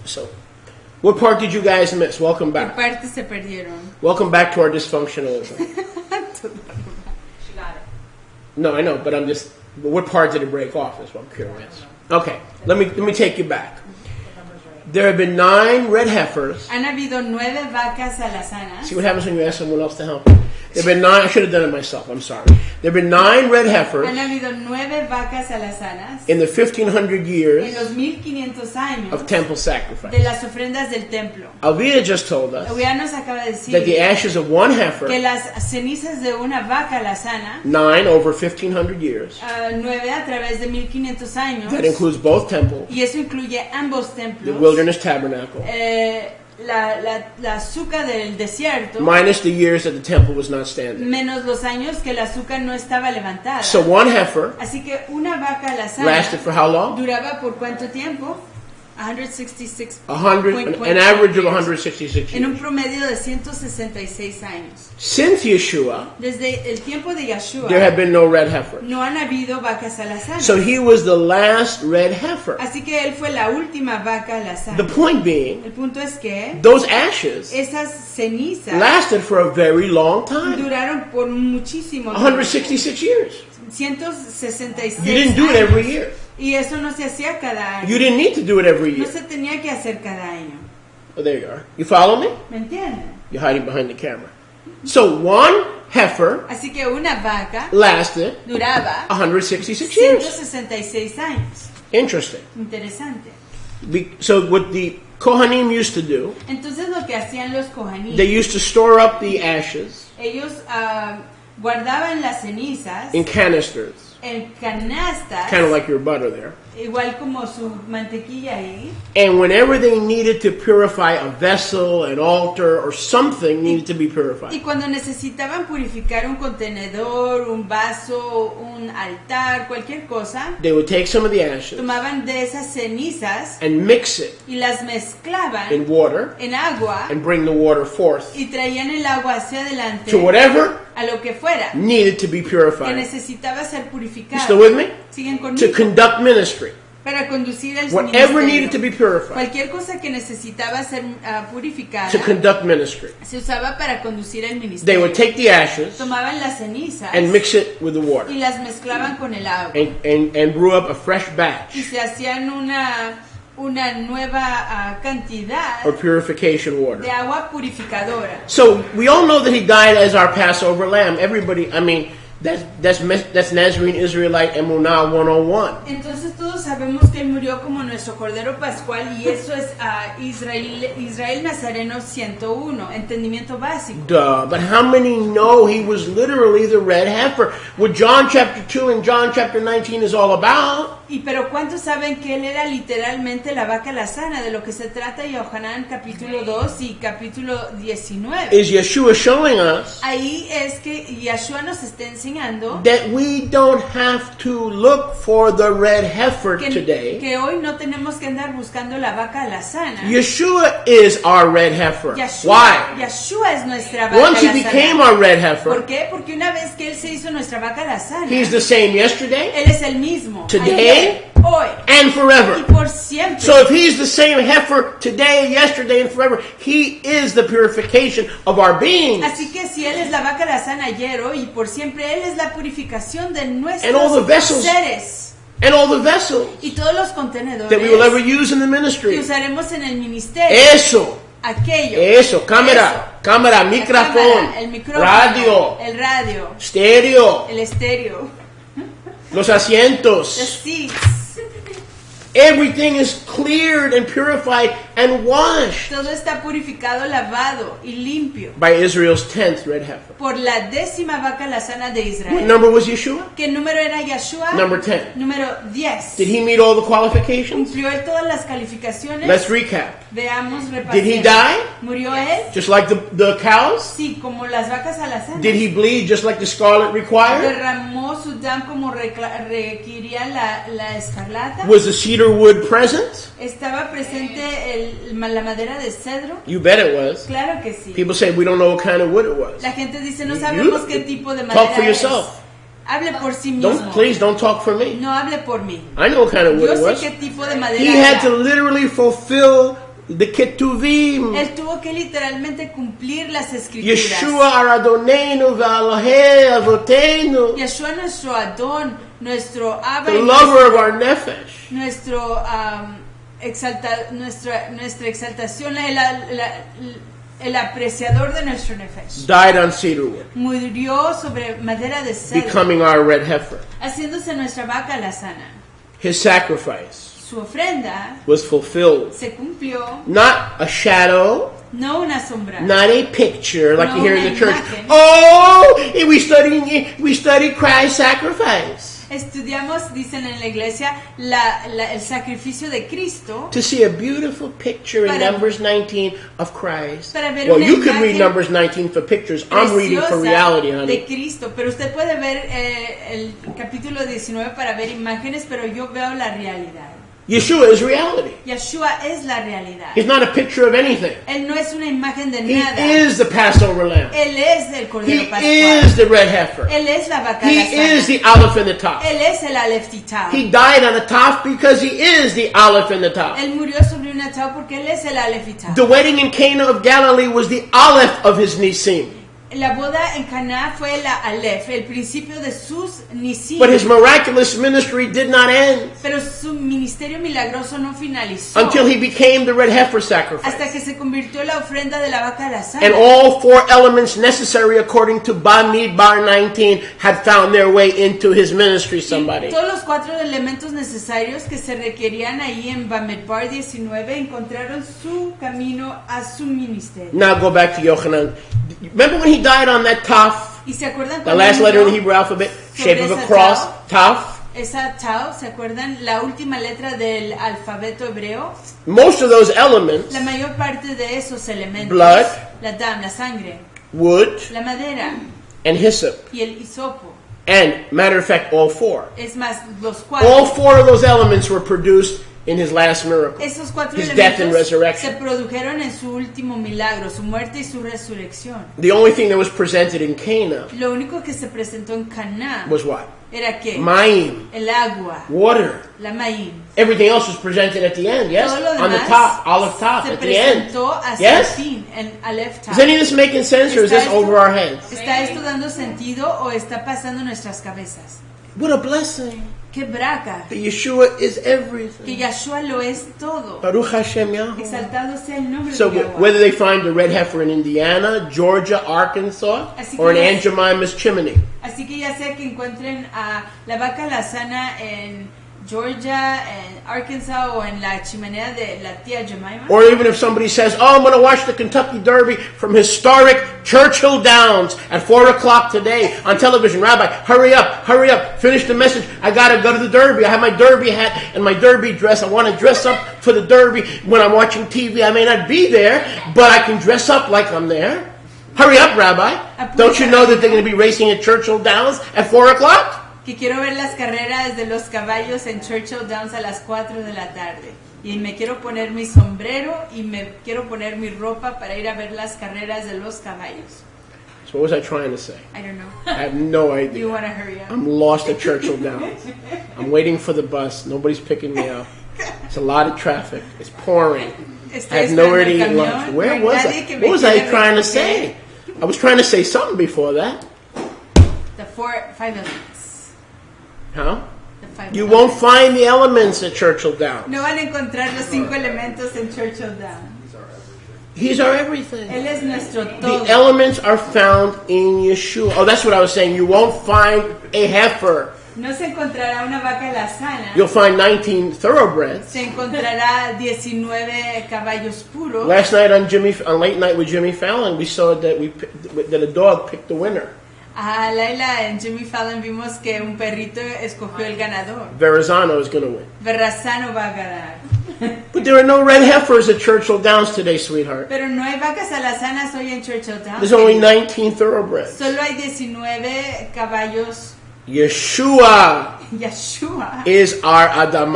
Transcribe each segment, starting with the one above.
So, what part did you guys miss? Welcome ¿Qué back. partes se perdieron? Welcome back to our dysfunctionalism. She got it. No, I know, but what part did it break off is what I'm curious. Okay, let me take you back. There have been 9 red heifers. Han habido 9 vacas alazanas. See what happens when you ask someone else to help? There have been 9, I should have done it myself, I'm sorry. There have been 9 red heifers Han habido 9 vacas alazanas in the 1500 en years los 1500 años of temple de sacrifice. las ofrendas del templo. Alvia just told us Elvia nos acaba de decir that the ashes of one que heifer, las cenizas de una vaca alazana, 9 over 1500 years, 9 a través de 1500 años, that includes both temples, y eso incluye ambos the templos, wilderness tabernacle, la azúcar del desierto, minus the years that the temple was not standing. menos los años que la azúcar no estaba levantada. So one heifer Así que una vaca alazana lasted for how long? duraba por cuánto tiempo? 166 An average of 166 en un years. promedio de 166 años. Since Yeshua, Desde el tiempo de Yeshua there have been no red heifer. no han habido vacas alazanas. So he was the last red heifer. Así que él fue la última vaca alazana. The point being, El punto es que those ashes esas cenizas lasted for a very long time. duraron por muchísimo tiempo. 166 years. 166 You didn't do it años. every year. Y eso no se hacía cada año. You didn't need to do it every No year. se tenía que hacer cada año. Oh, there you are. You follow me? ¿Me entienden? You're hiding behind the camera. So one heifer Así que una vaca lasted duraba 166 years. 166 años. Interesting. Interesante. So what the Kohanim used to do, Entonces lo que hacían los kohanim, they used to store up the ashes ellos guardaban las cenizas in canisters, en canastas, kind of like your butter there. igual como su mantequilla ahí. And whenever they needed to purify a vessel, an altar, or something needed to be Y purified, cuando necesitaban purificar un contenedor, un vaso, un altar, cualquier cosa, they would take some of the ashes tomaban de esas cenizas and mix it y las mezclaban in water en agua and bring the water forth y traían el agua hacia adelante to whatever a lo que fuera needed to be que purified. necesitaba ser You purificado. still with me? Siguen To conmigo. conduct ministry. Para conducir el Whatever ministerio. needed to be purified. Cualquier cosa que necesitaba ser purificada To conduct ministry. se usaba para conducir el They ministerio. would take the ashes Tomaban las cenizas and mix it with the water y las mezclaban con el agua and brew up a fresh batch y se hacían una nueva cantidad or purification water. de agua purificadora. So we all know that he died as our Passover lamb. Everybody, I mean, that's Nazarene Israelite Emunah 101. Entonces todos sabemos que él murió como nuestro Cordero Pascual y eso es Israel Nazareno 101, entendimiento básico. Duh. But how many know he was literally the red heifer? What John chapter 2 and John chapter 19 is all about Pero ¿cuántos saben que él era literalmente la vaca alazana? De lo que se trata Yohanan capítulo 2 y capítulo 19. is Yeshua showing us Ahí es que Yeshua nos está enseñando that we don't have to look for the red heifer today. que hoy no tenemos que andar buscando la vaca alazana. Yeshua is our red heifer. Why? Yeshua es nuestra vaca Once he alazana. became our red heifer, ¿Por qué? Porque una vez que él se hizo nuestra vaca alazana, he's the same yesterday, él es el mismo. Today, ayer, hoy and forever. y por siempre. So if he's the same heifer today, yesterday, and forever, he is the purification of our being. Así que si él es la vaca alazana ayer, hoy y por siempre, él es la purificación de And all the nuestros vessels seres and all the vessels y todos los contenedores that we will ever use in the que ministry. usaremos en el ministerio. Eso, Aquello. cámara, cámara, La micrófono, cámara, el micrófono, radio, el radio, estéreo, el estéreo, los asientos. the seats. Everything is cleared and purified and washed Todo está purificado, lavado y limpio by Israel's 10th red heifer. por la 10ª vaca alazana de What Israel. number was Yeshua? ¿Qué número era Yeshua? Number 10. Número 10. Did he meet all the qualifications? ¿Cumplió él todas las calificaciones? Let's recap. Veamos, repasemos. Did he die? ¿Murió él? Just like the cows? Sí, como las vacas alazanas. Did he bleed just like the scarlet required? ¿Derramó su dam como requería la escarlata? Was the cedar wood present? ¿Estaba presente la madera de cedro? You bet it was. Claro que sí. People say we don't know what kind of wood it was. La gente dice, no You- sabemos you- qué tipo de talk madera for es. yourself. Hable por sí mismo. Please don't talk for me. No hable por mí. I know what kind of wood Yo it sé was. qué tipo de madera He had era. to literally fulfill the Ketuvim. Él tuvo que literalmente cumplir las escrituras. Yeshua our Adonenu ve'Elohei Avotenu. Yeshua nuestro Adón, nuestro Abba, The lover of our nefesh. nuestra exaltación, el apreciador de nuestro nefesh. Died on cedar wood, Murió sobre madera de cedro, becoming our red heifer. haciéndose nuestra vaca alazana. His sacrifice Su ofrenda was fulfilled. se cumplió, Not a shadow, no una sombra. not a picture like No you hear in una the church. imagen. Oh, we study Christ's sacrifice. Estudiamos, dicen en la iglesia, el sacrificio de Cristo. To see a beautiful picture in Para- Numbers 19 of Christ. Para ver Well, una you could read imagen Numbers 19 for pictures. I'm reading for preciosa reality, de honey. Cristo, pero usted puede ver el capítulo 19 para ver imágenes, pero yo veo la realidad. Yeshua is reality. Yeshua es la realidad. He's not a picture of anything. Él no es una imagen de He nada. is the Passover lamb. Él es el He Cordero Pascual. is the red heifer. Él es la vaca He alazana. is the Aleph in the top. Él es el Aleph Titao. He died on a top because he is the Aleph in the top. Él murió sobre una tau porque él es el Aleph Titao. The wedding in Cana of Galilee was the Aleph of his Nisim. La boda en Caná fue la Aleph, el principio de sus Nisim. But his miraculous ministry did not end Pero su ministerio milagroso no finalizó until he became the red heifer hasta sacrifice. que se convirtió en la ofrenda de la vaca alazana. And all four elements necessary according to Bamidbar 19 had found their way into his ministry, somebody. Todos los 4 elementos necesarios que se requerían ahí en Bamidbar 19 encontraron su camino a su ministerio. Now go back to Yochanan. Remember when he died on that Taf, ¿Y se acuerdan the cuando last letter in the murió Hebrew alphabet, sobre shape of a esa cross, Taf? esa tau? ¿Se acuerdan la última letra del alfabeto hebreo? Most of those elements, La mayor parte de esos elementos, Blood. la dam, la sangre, wood, la madera and hyssop. y el hisopo. And, matter of fact, all four. Es más, los All 4. four of those elements were produced in his last miracle. Esos 4 His death and elementos se resurrection. produjeron en su último milagro, su muerte y su resurrección. The only thing that was presented in Cana Lo único que se presentó en Caná was what? era que Mayim, el agua, water. la maíz. Everything else was presented at the end, yes? Todo lo On the demás top, olive top, se at the end. presentó hacia el Yes? fin, en Aleph Tau. Is any of this making sense or is this over our heads? ¿Está esto dando sentido o está pasando en nuestras cabezas? What a blessing. ¡Qué braca! That Yeshua is Que everything. Yeshua lo es todo. Baruch Hashem Yahweh. Exaltado sea el nombre So de Yahweh. whether they find the red heifer in Indiana, Georgia, Arkansas, Así or in que Aunt Jemima's chimney, Así que ya sea que encuentren a la vaca alazana en Georgia, en Arkansas o en la chimenea de la tía Jemima. or even if somebody says, "Oh, I'm going to watch the Kentucky Derby from historic Churchill Downs at 4 o'clock today on television." Rabbi, hurry up, finish the message. I got to go to the Derby. I have my Derby hat and my Derby dress. I want to dress up for the Derby. When I'm watching TV, I may not be there, but I can dress up like I'm there. Hurry up, Rabbi. Don't you know that they're going to be racing at Churchill Downs at 4 o'clock? Que quiero ver las carreras de los caballos en Churchill Downs a las 4 de la tarde. Y me quiero poner mi sombrero y me quiero poner mi ropa para ir a ver las carreras de los caballos. So what was I trying to say? I don't know. I have no You idea. want to hurry up? I'm lost at Churchill Downs. I'm waiting for the bus. Nobody's picking me up. It's a lot of traffic. It's pouring. I Estoy have nowhere to eat esperando el lunch. camión. Where No hay was nadie I? que me What was I quiera trying to recoger. say? I was trying to say something before that. The 5 elements. Huh? The 5 You elements. won't find the elements at Churchill Downs. No van a encontrar los 5 elementos en Churchill Downs. He's our everything. Él es nuestro todo. The elements are found in Yeshua. Oh, that's what I was saying. You won't find a heifer. No se encontrará una vaca alazana. You'll find 19 thoroughbreds. Se encontrará 19 caballos puros. Last night on Late Night with Jimmy Fallon, we saw that a dog picked the winner. A Laila en Jimmy Fallon vimos que un perrito escogió el ganador. Verrazano is going to win. Verrazano va a ganar. But there are no red heifers at Churchill Downs today, sweetheart. Pero no hay vacas alazanas hoy en Churchill Downs. There's only 19 thoroughbreds. Solo hay 19 caballos. Yeshua Yeshua. is our Adam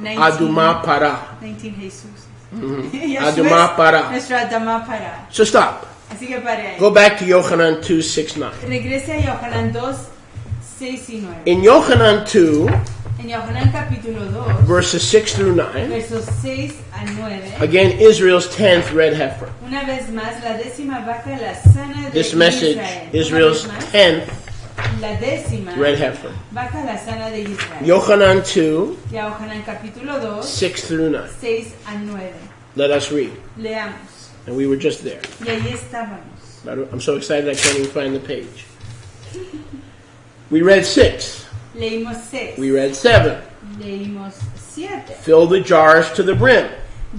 19. Aduma Para. 19 Jesús. Adama Yeshua para. es nuestro Adama para. So stop. Así que pare ahí. Go back to Yochanan 2:6-9. Regrese a Yohanan 2, 6 y 9. In Yochanan 2, En Yohanan capítulo 2, verses 6 through 9. versos 6 a 9. Again, Israel's 10th red heifer. Una vez más, la décima vaca, la sana de This message, Israel. Israel's Una vez más, 10th la décima red heifer. vaca, la sana de Israel. Yohanan 2, Yohanan capítulo 2, 6 through 9. 6 a 9. Let us read. Leamos. And we were just there. Y ahí estábamos. I'm so excited I can't even find the page. We read 6. Leímos 6. We read 7. Leímos 7. Fill the jars to the brim.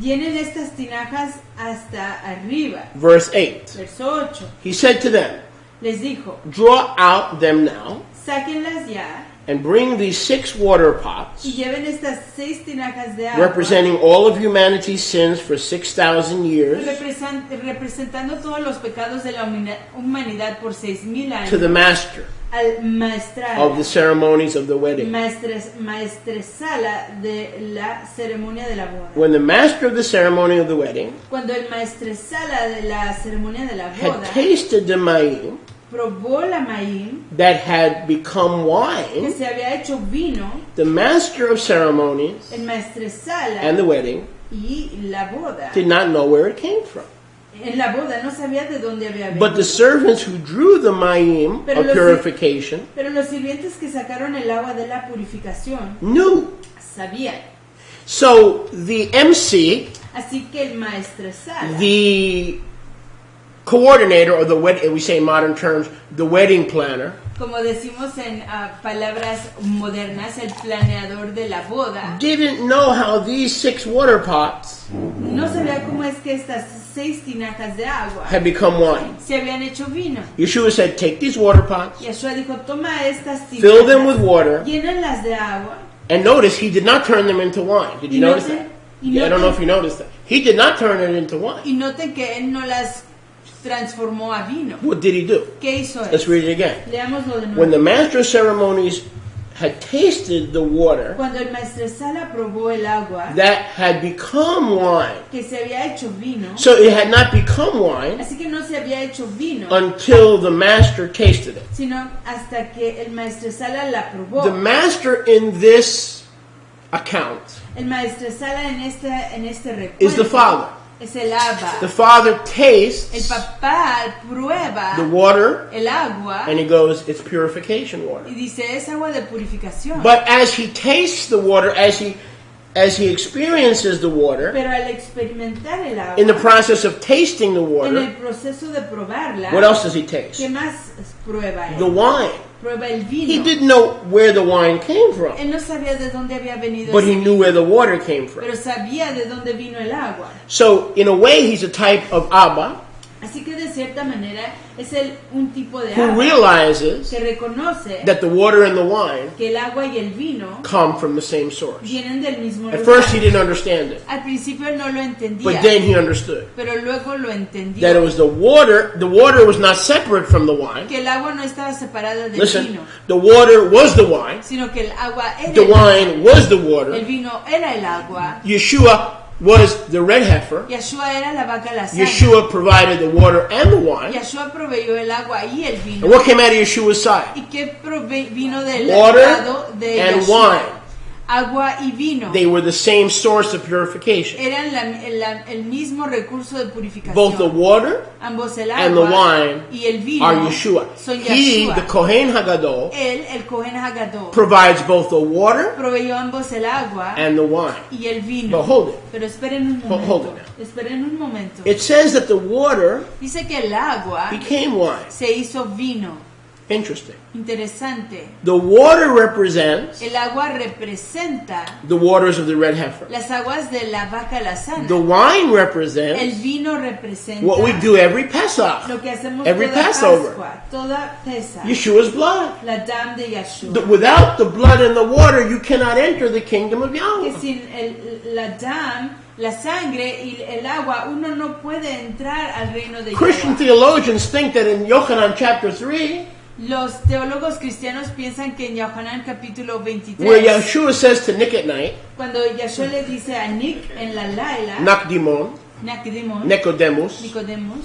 Llenen estas tinajas hasta arriba. Verse 8. Verso 8. He said to them, Les dijo, draw out them now sáquenlas ya and bring these 6 water pots, y lleven estas 6 tinajas de agua, representing all of humanity's sins for 6,000 years, representando todos los pecados de la humanidad por 6,000 años, to the master al maestral, of the ceremonies of the wedding. maestresala de la ceremonia de la boda. When the master of the ceremony of the wedding Cuando el maestresala de la ceremonia de la had boda tasted the mayim probó la maíz that had become que wine, se había hecho vino, the master of ceremonies el maestresala and the wedding y la boda, did not know where it came from. en la boda no sabía de dónde había venido. But the servants who drew the mayim of purification Pero los sirvientes que sacaron el agua de la purificación knew. sabían. So the MC, Así que el maestresala, the coordinator, or the wedding, we say in modern terms, the wedding planner, como decimos en palabras modernas, el planeador de la boda, didn't know how these 6 water pots no sabía cómo es que estas 6 tinajas de agua had become wine. se habían hecho vino. Yeshua said, take these water pots, Yeshua dijo, toma estas fill them with tinajas, water, llénenlas de agua. and notice he did not turn them into wine. Did you Y notice noten- that? y Yeah, I don't know noten- if you noticed that. He did not turn it into wine. Y noten que él no las transformó a vino. What did he do? ¿Qué hizo él? Let's read it again. Leámoslo de nuevo. When the master of ceremonies had tasted the water Cuando el maestresala probó el agua that had become wine, que se había hecho vino, so it had not become wine así que no se había hecho vino, until the master tasted it. sino hasta que el maestresala la probó. The master in this account El maestresala en este recuento is the father. es el Abba. The father El tastes papá prueba the water el agua and he goes, it's purification water. y dice, es agua de purificación. But as he tastes the water, as he experiences the water, Pero al experimentar el agua, in the process of tasting the en water, el proceso de probarla, what else does he ¿qué taste? más prueba él? The wine. Prueba el He vino. didn't know where the wine came from, Él no sabía de dónde había venido but ese he knew vino, where the water came from. pero sabía de dónde vino el agua. So, in a way, he's a type of Abba Así que de cierta manera es un tipo de who agua realizes que reconoce that the water and the wine que el agua y el vino come from the same source. vienen del mismo At lugar. first, he didn't understand it, Al principio él no lo entendía, but then he understood pero luego lo entendió. that it was the water. The water was not separate from the wine. Que el agua no estaba separada del Listen, vino, the water was the wine. sino que el agua era The el wine was the el water. vino era el agua. Yeshua was the red heifer. Yeshua era la vaca la sana. Yeshua provided the water and the wine. Yeshua proveyó el agua y el vino. And what came out of Yeshua's side? ¿Y qué vino del Water lado de and Yeshua? wine. Agua y vino. They were the same source of purification. Eran el mismo recurso de purificación. Both the water Ambos el and the agua wine y el vino are Yeshua. son He, Yeshua. the Kohen Hagadol, Él, el Cohen Hagadol, provides both the water proveyó ambos el agua and the wine. y el vino. But hold it. Pero esperen un Hold momento. it now. Esperen un momento. It says that the water Dice que el agua became wine. se hizo vino. Interesting. Interesante. The water represents El agua representa the waters of the red heifer. las aguas de la vaca la sana. The wine El represents vino representa what we do every Pesach, lo que hacemos every toda Passover. Pascua, toda Pesach, Yeshua's blood. la dam de Yeshua. Without the blood and the water, you cannot enter the kingdom of Que Yahweh. sin la dam, la sangre y el agua, uno no puede entrar al reino de Christian Yahweh. theologians think that in Yochanan chapter 3, Los teólogos cristianos piensan que en Yohanan capítulo where 23, Yeshua says to Nick at night, cuando Yeshua le dice a Nick en la Laila, Nakdimon, Nicodemos, Nicodemus, Nicodemos,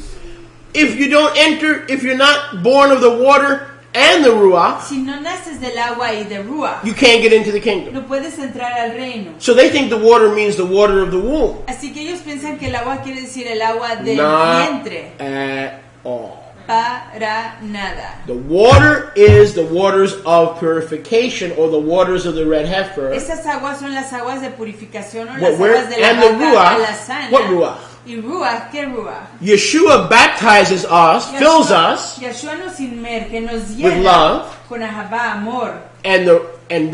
if you don't enter, if you're not born of the water and the Ruach, Si no naces del agua y de ruach, you can't get into the kingdom. no puedes entrar al reino. So they think the water means the water of the womb. Así que ellos piensan que el agua quiere decir el agua del Not vientre. at all. Para nada. The water is the waters of purification, or the waters of the red heifer. Esas aguas son las aguas de purificación o What- las where- aguas de la and the vaca ruach. alazana. What ruach? Y ruach, ¿qué ruach? Yeshua baptizes us, fills us, Yeshua nos inmerge, nos with llena love. con ahabá, amor. and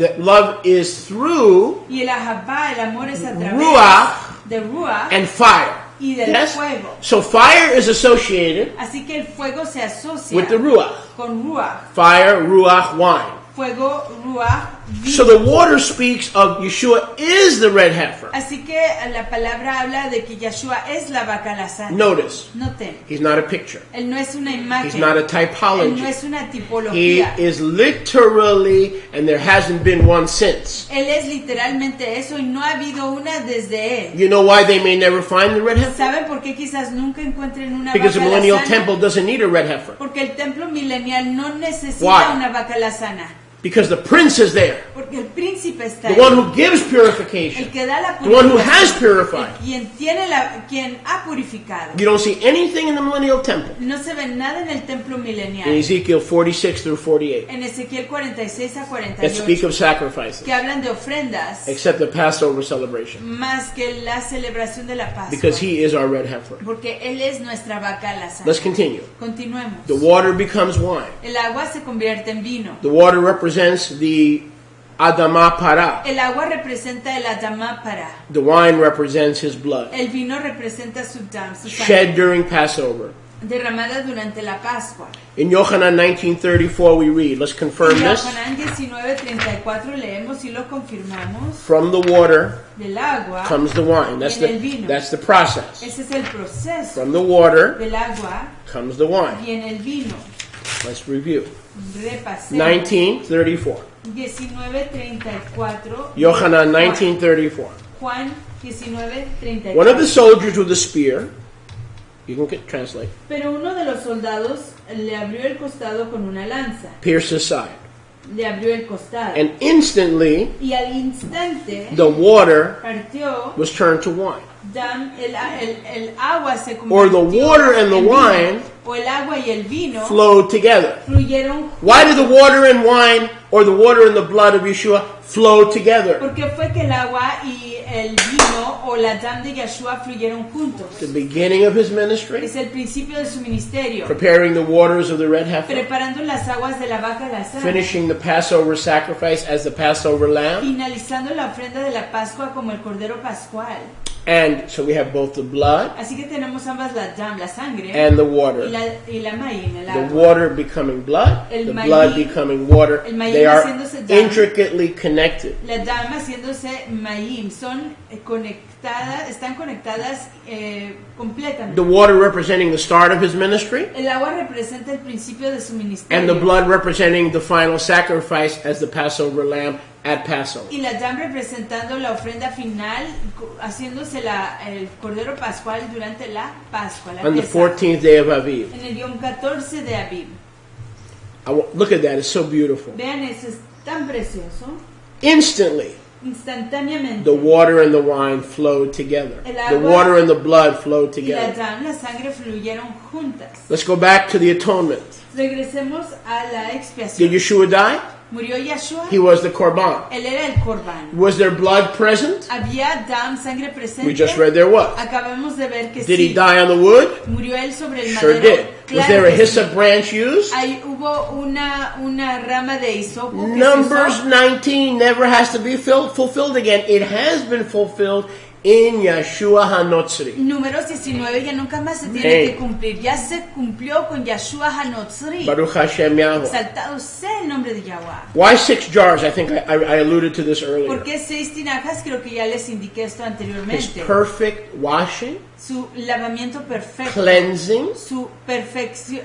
the love is through Y el ahabá, el amor es a través ruach de ruach and fire. y del Yes? fuego. So fire is associated Así que el fuego se asocia with the ruach. con ruach. Fire, ruach, wine. Fuego, ruach, vino. So the water speaks of Yeshua is the red heifer. Así que la palabra habla de que Yeshua es la vaca alazana. Notice, Noten, he's not a picture. él no es una imagen. He's not a Él no typology. es una He tipología. is literally, and there hasn't been one since. Él es literalmente eso y no ha habido una desde él. You know why they may never find the red heifer? ¿Saben por qué quizás nunca encuentren una Because the vaca millennial alazana? temple doesn't need a red heifer. Porque el templo milenial no necesita Why? una vaca alazana. Because the prince is there. Porque el príncipe está The ahí. one who gives El purification. que da la The one who has purificación. purified. Quien ha purificado. You don't see anything in the millennial temple. No se ve nada en el templo In milenial. Ezekiel 46 through 48. En Ezequiel 46 a That speak 48. of sacrifices. Que hablan de ofrendas. Except the Passover celebration. Más que la celebración de la Pascua. Because he is our red heifer. Porque él es nuestra vaca alazana. Let's continue. Continuemos. The water becomes wine. El agua se convierte en vino. The water represents the Adama Para. El agua representa el Adama para. The wine represents his blood. El vino representa su dam, su Shed sangre, during Passover. derramada durante la Pascua. In Yohanan 19:34 we read, let's confirm En this. Juan 19:34 leemos y lo confirmamos. From the water Del agua comes the wine. viene el vino. That's the process. Ese es el proceso. From the water Del agua comes the wine. viene el vino. Let's review. Repasemos. 19:34. 19:34. Yohanan Juan. 19:34. Juan 19:34. One of the soldiers with a spear, you can translate, Pero uno de los soldados le abrió el costado con una lanza. pierced his side. Le abrió el costado. And instantly Y al instante the water partió was turned to wine. el agua se Or the convirtió water and the en vino, wine o el agua y el vino Flowed together. fluyeron. Why did the water and wine or the water and the blood of Yeshua flow together? Porque fue que el agua y el vino o la dam de Yeshua fluyeron juntos. The beginning of his ministry, Es el principio de su ministerio, preparing the waters of the red heifer, preparando las aguas de la vaca alazana, finishing the Passover sacrifice as the Passover lamb. finalizando la ofrenda de la Pascua como el cordero pascual. And so we have both the blood Así que tenemos ambas la dam, la sangre, and the y water. la maín, el The agua. water becoming blood, El the maíz- blood becoming water. el maíz They are haciéndose dam. intricately connected. La dam haciéndose maín, son conectadas, están conectadas completamente. The water representing the start of his ministry, El agua representa el principio de su and ministerio. the blood representing the final sacrifice as the Passover lamb at Passover. Y la dam representando la ofrenda final, haciéndose el cordero pascual durante la Pascua, la On the Pesaj, 14th day of Aviv. en el día 14 de Aviv. Look at that, it's so beautiful. Vean, eso es tan precioso. Instantly, Instantáneamente, the water and the wine flowed together. El The agua water and the blood flowed y la together. dam, la sangre fluyeron juntas. Let's go back to the atonement. Regresemos a la Did expiación. Yeshua die? Murió Yeshua, He was the korban. él era el corbán. Was there blood present? Había dam, sangre presente. We just read there was. Acabamos de ver que Did sí. he die on the wood? Murió él sobre el Sure madero. did. Was Claro there a que sí. hyssop branch used? Ahí hubo una rama de hisopo que se Numbers usó. 19 never has to be fulfilled again. It has been fulfilled in Yeshua HaNotzri. Números 19 ya nunca más se tiene Hey. que cumplir. Ya se cumplió con Yeshua HaNotzri. Baruch Hashem Yahweh. Exaltado sea el nombre de Yahweh. Why 6 jars? I think I alluded to this earlier. ¿Por qué 6 tinajas? Creo que ya les indiqué esto His anteriormente. perfect washing, Su lavamiento perfecto. cleansing, Su perfección.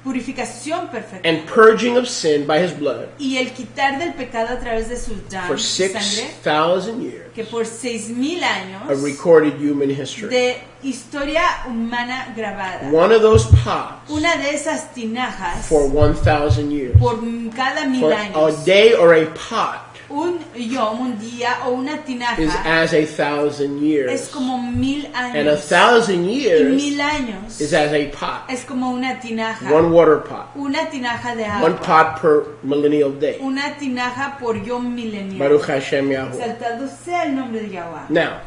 purificación perfecta. and purging of sin by his blood Y el quitar del pecado a través de su for sangre, 6,000 years que por 6,000 años of recorded human history. de historia humana grabada. One of those pots Una de esas tinajas for 1,000 years. por cada 1000 For años. a day or a pot Un yom, un día o una is tinaja as 1,000 es years. como 1000 And años. 1,000 Y years 1000 años is as a pot. es como una tinaja. One water pot. Una tinaja de One agua. pot per millennial day. Una tinaja por yom milenial. Baruch Hashem Yahweh. Exaltado sea el nombre de Yahweh. Now,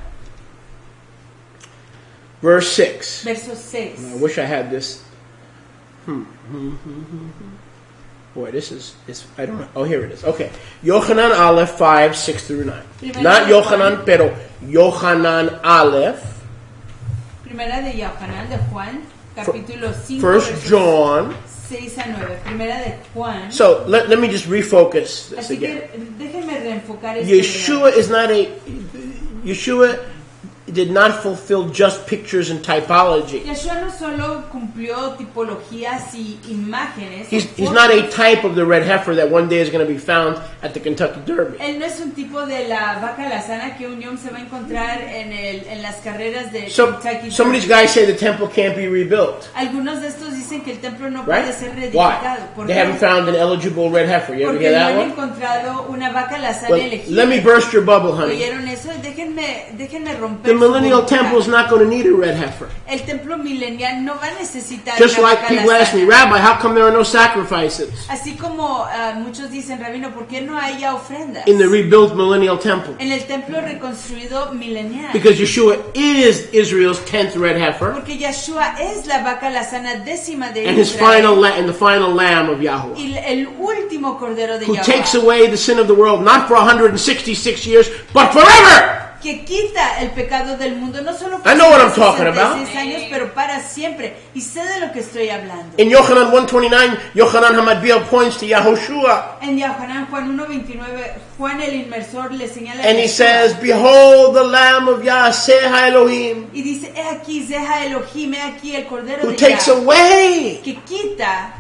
verse 6. Verso 6. I wish I had this. Boy, this is, I don't know. Oh, here it is. Okay. Yochanan Aleph 5, 6 through 9. Not Yochanan, pero Yochanan Aleph. Primera de Yohanan, de Juan, capítulo 5, First versos John. 6 a 9. Primera de Juan. So let me just refocus this Así again. que déjenme reenfocar esto. Yeshua is not Yeshua did not fulfill just pictures and typology. Yeshua no solo cumplió tipologías y imágenes. He's not a type of the red heifer that one day is going to be found at the Kentucky Derby. Él no es un tipo de la vaca alazana que un yom se va a encontrar en las carreras de So Kentucky. some of these guys say the temple can't be rebuilt. Algunos de estos dicen que el templo no Right? puede ser Why? reedificado. ¿Por They qué? haven't found an eligible red heifer. You ever Porque hear no that han one? encontrado una vaca alazana Well, elegida. let me burst your bubble, honey. ¿Oyeron eso? Déjenme romper. The su millennial burbuja. temple is not going to need a red heifer. El templo milenial no va a necesitar Just una like vaca people ask me, alazana. Rabbi, how come there are no sacrifices Así como muchos dicen, Rabino, ¿por qué no haya ofrendas in the rebuilt millennial temple? en el templo reconstruido milenial? Because Yeshua is Israel's 10th red heifer Porque Yeshua es la vaca alazana décima de and his Israel and the final lamb of Yahweh, y el último cordero de who Yahweh, takes away the sin of the world not for 166 years, but forever. que quita el pecado del mundo, no solo por I know what I'm talking about. 66 años, pero para siempre. Y sé de lo que estoy hablando. In Yochanan 1:29, Yochanan Hamadbiel points to Yahushua, En Yohanan, Juan 1:29, Juan el inmersor le señala a and he Yeshua, says, "Behold the Lamb of Yahseh Elohim, y dice, he aquí, Zeha Elohim, he aquí el cordero who de takes Yah, away." que quita.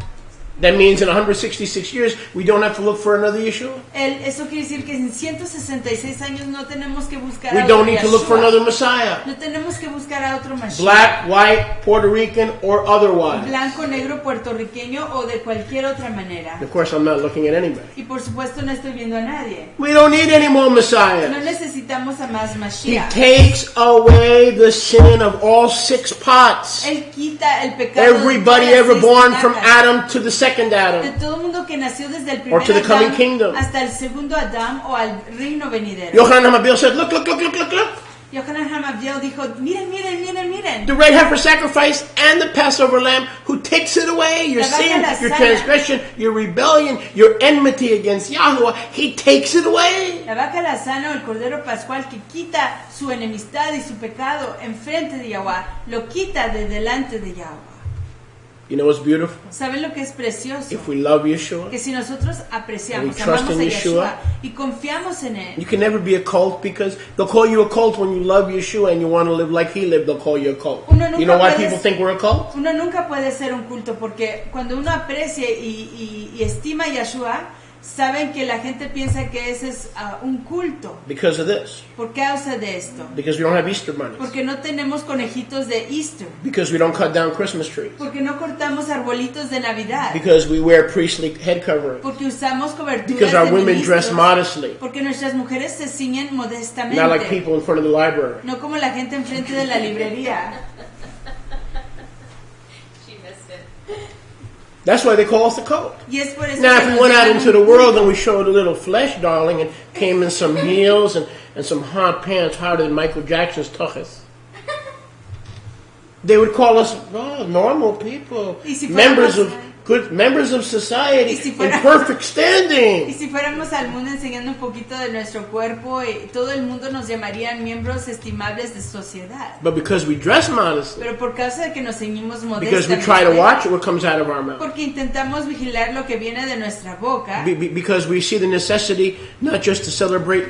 That means in 166 years, we don't have to look for another Yeshua. Eso quiere decir que en 166 años no tenemos que buscar We a don't otro need to look for Yeshua. another Messiah. No tenemos que buscar a otro Mashiach. Black, white, Puerto Rican, or otherwise. Blanco, negro, puertorriqueño o de cualquier otra manera. Of course, I'm not looking at anybody. Y por supuesto no estoy viendo a nadie. We don't need any more No Messiahs. necesitamos a más He Mashiach. takes away the sin of all 6 pots. Él quita el pecado Everybody de todas ever las born seis from tinajas. Adam to the second De Adam. todo el mundo que nació desde el Or primer to the coming Adán kingdom. hasta el segundo Adán o al reino venidero. Yochanan Hamadbiel said, look, look, look, look, look, look. Yohanan Hamabdiel dijo, miren, miren, miren, miren. The red heifer sacrifice and the Passover lamb who takes it away. Your La vaca sin, alazana. your transgression, your rebellion, your enmity against Yahweh. He takes it away. La vaca alazana o el cordero pascual que quita su enemistad y su pecado enfrente de Yahweh, lo quita de delante de Yahweh. You know what's beautiful? ¿Saben lo que es precioso? If we love Yeshua, Que si nosotros apreciamos, And we trust amamos in a Yeshua Yeshua, y confiamos en Él, you can never be a cult because they'll call you a cult when you love Yeshua and you want to live like he lived. They'll call you a cult. Uno nunca You know why puede- people think we're a cult? uno nunca puede ser un culto porque cuando uno aprecia y estima a Yeshua, saben que la gente piensa que ese es un culto. Because of this. ¿Por causa de esto? Because we don't have Easter bunnies. Porque no tenemos conejitos de Easter. Because we don't cut down Christmas trees. Porque no cortamos arbolitos de Navidad. Because we wear priestly head coverings. Porque usamos coberturas Because our de women ministros. dress modestly. Porque nuestras mujeres se ciñen modestamente. Not like people in front of the library. No como la gente enfrente de la librería. She missed it. That's why they call us a cult. Y es por eso Now, que if we nos went out llaman into the un world culto. and we showed a little flesh, darling, and came in some heels and some hot pants hotter than Michael Jackson's tuchus, they would call us normal people, Y si members fuéramos- of members of society Y si in fuéramos- perfect Y standing. si fuéramos al mundo enseñando un poquito de nuestro cuerpo, todo el mundo nos llamarían miembros estimables de sociedad. But because we dress modestly, Pero por causa de que nos ceñimos because we try to modestamente, watch what comes out of our mouth, porque intentamos vigilar lo que viene de nuestra boca, because we see the necessity not just to celebrate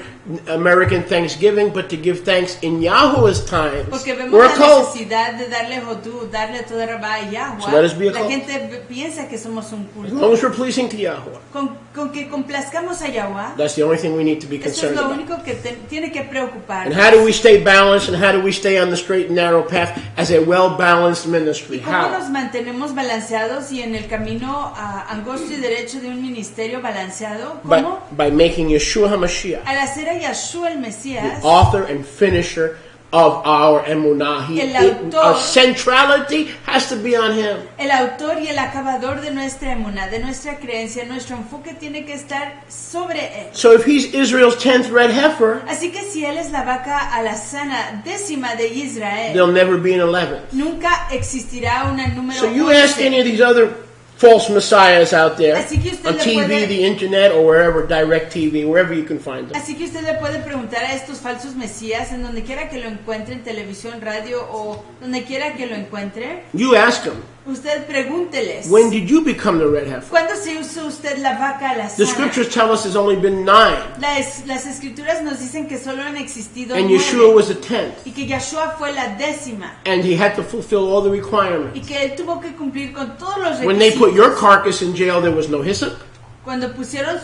American Thanksgiving, but to give thanks in Yahuwah's times. Porque vemos We're a la cult. necesidad de darle hodú, darle toda rabá a Yahweh. So let us be a La cult. gente piensa que somos un As culto. long as we're pleasing to Yahuwah, Con que complazcamos a Yahweh, that's the only thing we need to be eso es concerned lo about. único que tiene que preocupar. And how do we stay balanced, and how do we stay on the straight and narrow path as a well-balanced ministry? ¿Cómo How? nos mantenemos balanceados y en el camino angosto y derecho de un ministerio balanceado? ¿Cómo? By making Yeshua HaMashiach Al hacer a Yahshua el Mesías, the author and finisher of our emunah. El autor- Our centrality has to be on him. el autor y el acabador de nuestra emuná, de nuestra creencia, nuestro enfoque tiene que estar sobre él. So if he's Israel's 10th red heifer, Así que si él es la vaca alazana décima de Israel, there'll never be an 11th. nunca existirá una número So you 11. ask any of these other false messiahs out there Así que usted on le TV, puede- the internet, or wherever, direct TV, wherever you can find them. Así que usted le puede preguntar a estos falsos mesías en donde quiera que lo encuentre, en televisión, radio o donde quiera que lo encuentre. You ask them, Usted pregúnteles. when did you become the red heifer? ¿Cuándo se usó usted la vaca alazana? The scriptures tell us there's only been 9, Las escrituras nos dicen que solo han existido and 9 Yeshua was the 10th, y que Yahshua fue la décima and he had to fulfill all the y requirements. que él tuvo que cumplir con todos los When they put requisitos. your carcass in jail, there was no hyssop, Cuando pusieron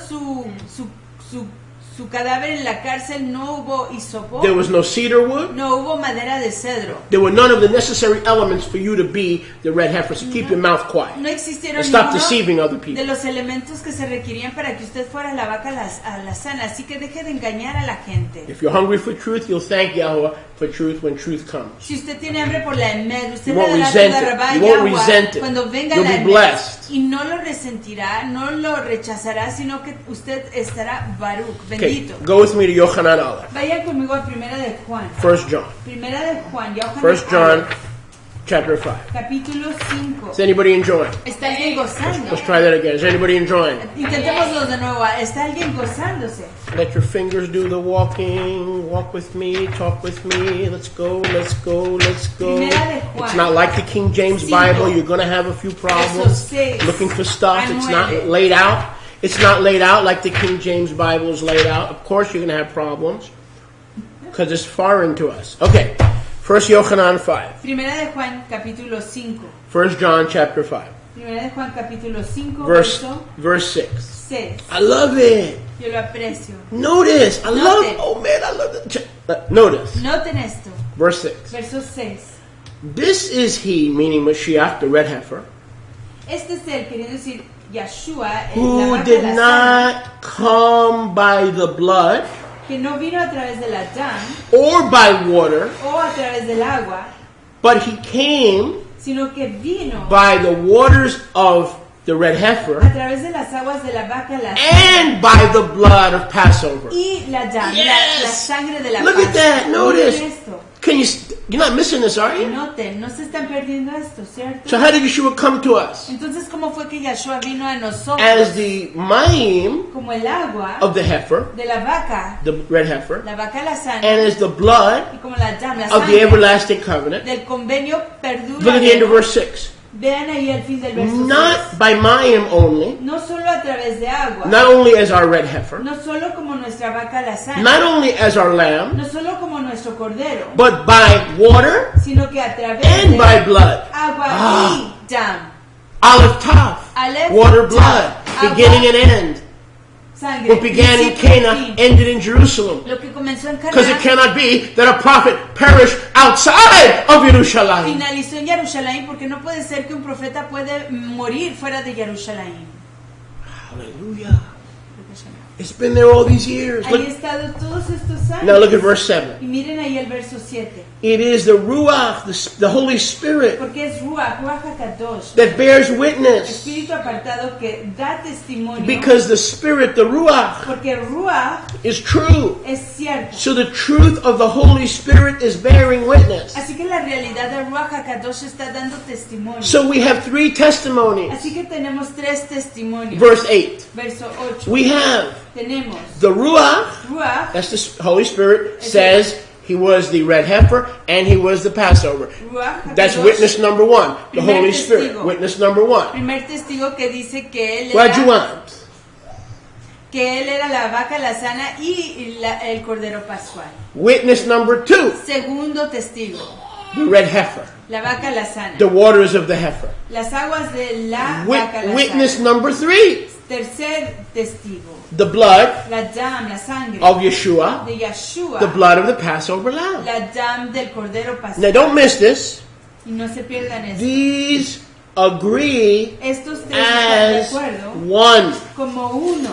su cadáver en la cárcel no hubo hisopo, there was no cedar wood, no hubo madera de cedro. there were none of the necessary elements for you to be the red heifer. So keep your mouth quiet No existieron and stop ninguno deceiving other de people. los elementos que se requerían para que usted fuera la vaca alazana, así que deje de engañar a la gente. If you're hungry for truth, you'll thank Yahweh for truth when truth comes. Si usted tiene hambre por la emed, usted You le won't dará resent toda it. rabá a You won't Yahweh resent it. cuando venga You'll la be emed. blessed. Y no lo resentirá, no lo rechazará, sino que usted estará Baruch, Okay, bendito. go with me to Yochanan Aleph. Vayan conmigo a Primera de Juan. 1 John. Primera de Juan, Yohanan 1 John Aleph, chapter 5. capítulo 5. Is anybody enjoying? ¿Está alguien gozando? Let's try that again. Is anybody enjoying? Intentémoslo de nuevo. ¿Está alguien gozándose? Let your fingers do the walking. Walk with me. Talk with me. Let's go. Let's go. Let's go. Primera de Juan. It's not like the King James Cinco. Bible. You're going to have a few problems seis. looking for stuff. A It's not nueve. laid out. It's not laid out like the King James Bible is laid out. Of course, you're going to have problems because it's foreign to us. Okay. 1 Yochanan 5. Primera de Juan, capítulo 5. 1 John chapter 5. Primera de Juan, capítulo 5, Verse 6. 6. I love it. Yo lo aprecio. Notice. I love. Note. Oh man, I love it. Notice. Noten esto. Verse 6. Verso 6. This is he, meaning Mashiach, the red heifer, Este es el, queriendo decir, Yahshua, la who vaca did alazana, not come by the blood que no vino a través de la dam or by water, o a través del agua, but he came sino que vino by the waters of the red a heifer través de las aguas de la vaca alazana and by the blood of Passover. y la dam, Yes. la sangre de la Look at that. Miren Notice. esto. You're not missing this, are you? Noten, no se están perdiendo esto, ¿cierto? So how did Yeshua come to us? Entonces, ¿cómo fue que Yahshua vino a nosotros As the mayim como el agua of the heifer, de la vaca, the red heifer, la vaca alazana, and as the blood y como la dam, la of the sangre everlasting covenant. del convenio Look at the end of perdura? verse 6. Vean ahí el fin del verso 6. Not by mayim only, No solo a través de agua, not only as our red heifer, no solo como nuestra vaca alazana, not only as our lamb, no solo como nuestro cordero, but by water sino que a través and de by blood. agua Ah. y dam, Aleph Tav, Aleph, water, Tav, blood, agua, beginning and end. sangre, What began in principio y Cana fin. ended in Jerusalem. Lo que comenzó en Because it Cana cannot be that a prophet perish outside of Jerusalem. finalizó en Jerusalén, porque no puede ser que un profeta puede morir fuera de Jerusalén. Hallelujah. It's been there all these years. Ahí he Look, estado todos estos años. now look at verse 7. Y miren ahí el verso 7. It is the Ruach, the Holy Spirit, Porque es Ruach, Ruach HaKadosh, that bears witness. espíritu apartado que da testimonio. Because the Spirit, the Ruach, Porque Ruach is true. es cierto. So the truth of the Holy Spirit is bearing witness. Así que la realidad de Ruach HaKadosh está dando testimonio. So we have 3 testimonies. Así que tenemos 3 testimonios. Verse 8. Verso 8. We have Tenemos the Ruach, Ruach, that's the Holy Spirit, says he was the red heifer and he was the Passover. Ruach That's HaKadosh, witness number 1, the Primer Holy testigo. Spirit. Witness number 1. primer testigo que dice que él What era you want? que él era la vaca alazana y el cordero pascual. Witness number 2, Segundo testigo, the red heifer, la vaca alazana, the waters of the heifer. las aguas de la vaca Witness alazana. number 3, Tercer testigo, the blood la dam, la sangre of Yeshua, de Yeshua, the blood of the Passover lamb. la dam del cordero Now pascual. don't miss this. Y no se pierdan esto. These agree Estos tres están de as acuerdo one. como uno.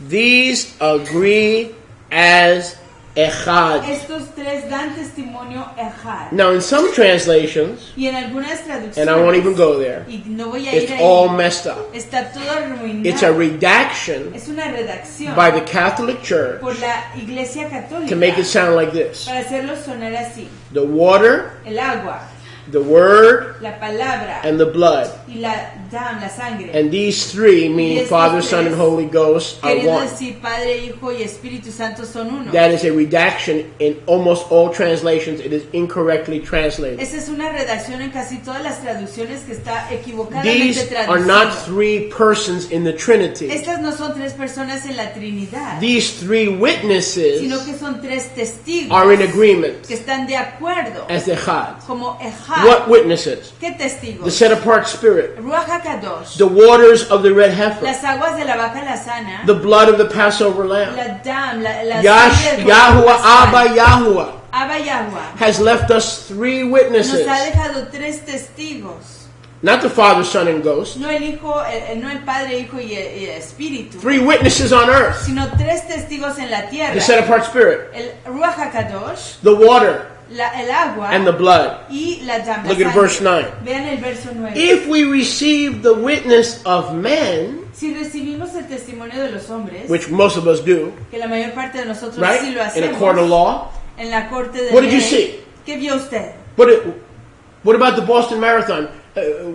These agree as echad. Estos tres dan testimonio ejad. Now in some translations, Y en algunas traducciones, and I won't even go there, y no voy a ir it's ahí, all messed up. está todo arruinado. It's a redaction Es una redacción by the Catholic Church por la Iglesia Católica to make it sound like this. para hacerlo sonar así. The water, El agua, the word, la palabra and the blood. y la dam, la sangre. And these three, meaning estos Father, Son, and tres, Holy Ghost, are Queriendo one. decir Padre, Hijo y Espíritu Santo son uno. That is a redaction in almost all translations. It is incorrectly translated. Esa es una redacción en casi todas las traducciones que está equivocadamente These are not traducida. three persons in the Trinity. Estas no son tres personas en la Trinidad, These three sino witnesses que son tres testigos are in agreement que están de acuerdo as echad. como ejad. What witnesses? ¿Qué The testigos? set-apart spirit, Ruach HaKadosh, the waters of the red heifer, las aguas de la vaca alazana, the blood of the Passover lamb. la dam, la Yash, sangre del Yahuwah, pascual. Abba, Yahuwah Abba Yahweh has left us three nos witnesses. ha dejado tres testigos, Not the Father, Son, and Ghost. no el Hijo, no el Padre, Hijo y el Espíritu, Three witnesses on earth. sino tres testigos en la tierra. The set-apart spirit, El Ruach HaKadosh, the water, el agua and the blood. y la dam, la Look at sangre. verse 9. Vean el verso 9. If we receive the witness of men, Si recibimos el testimonio de los hombres, which most of us do, que la mayor parte de nosotros right? sí lo In a hacemos, court of law. en la corte de What did ley, you see? ¿qué vio usted? What about the Boston Marathon?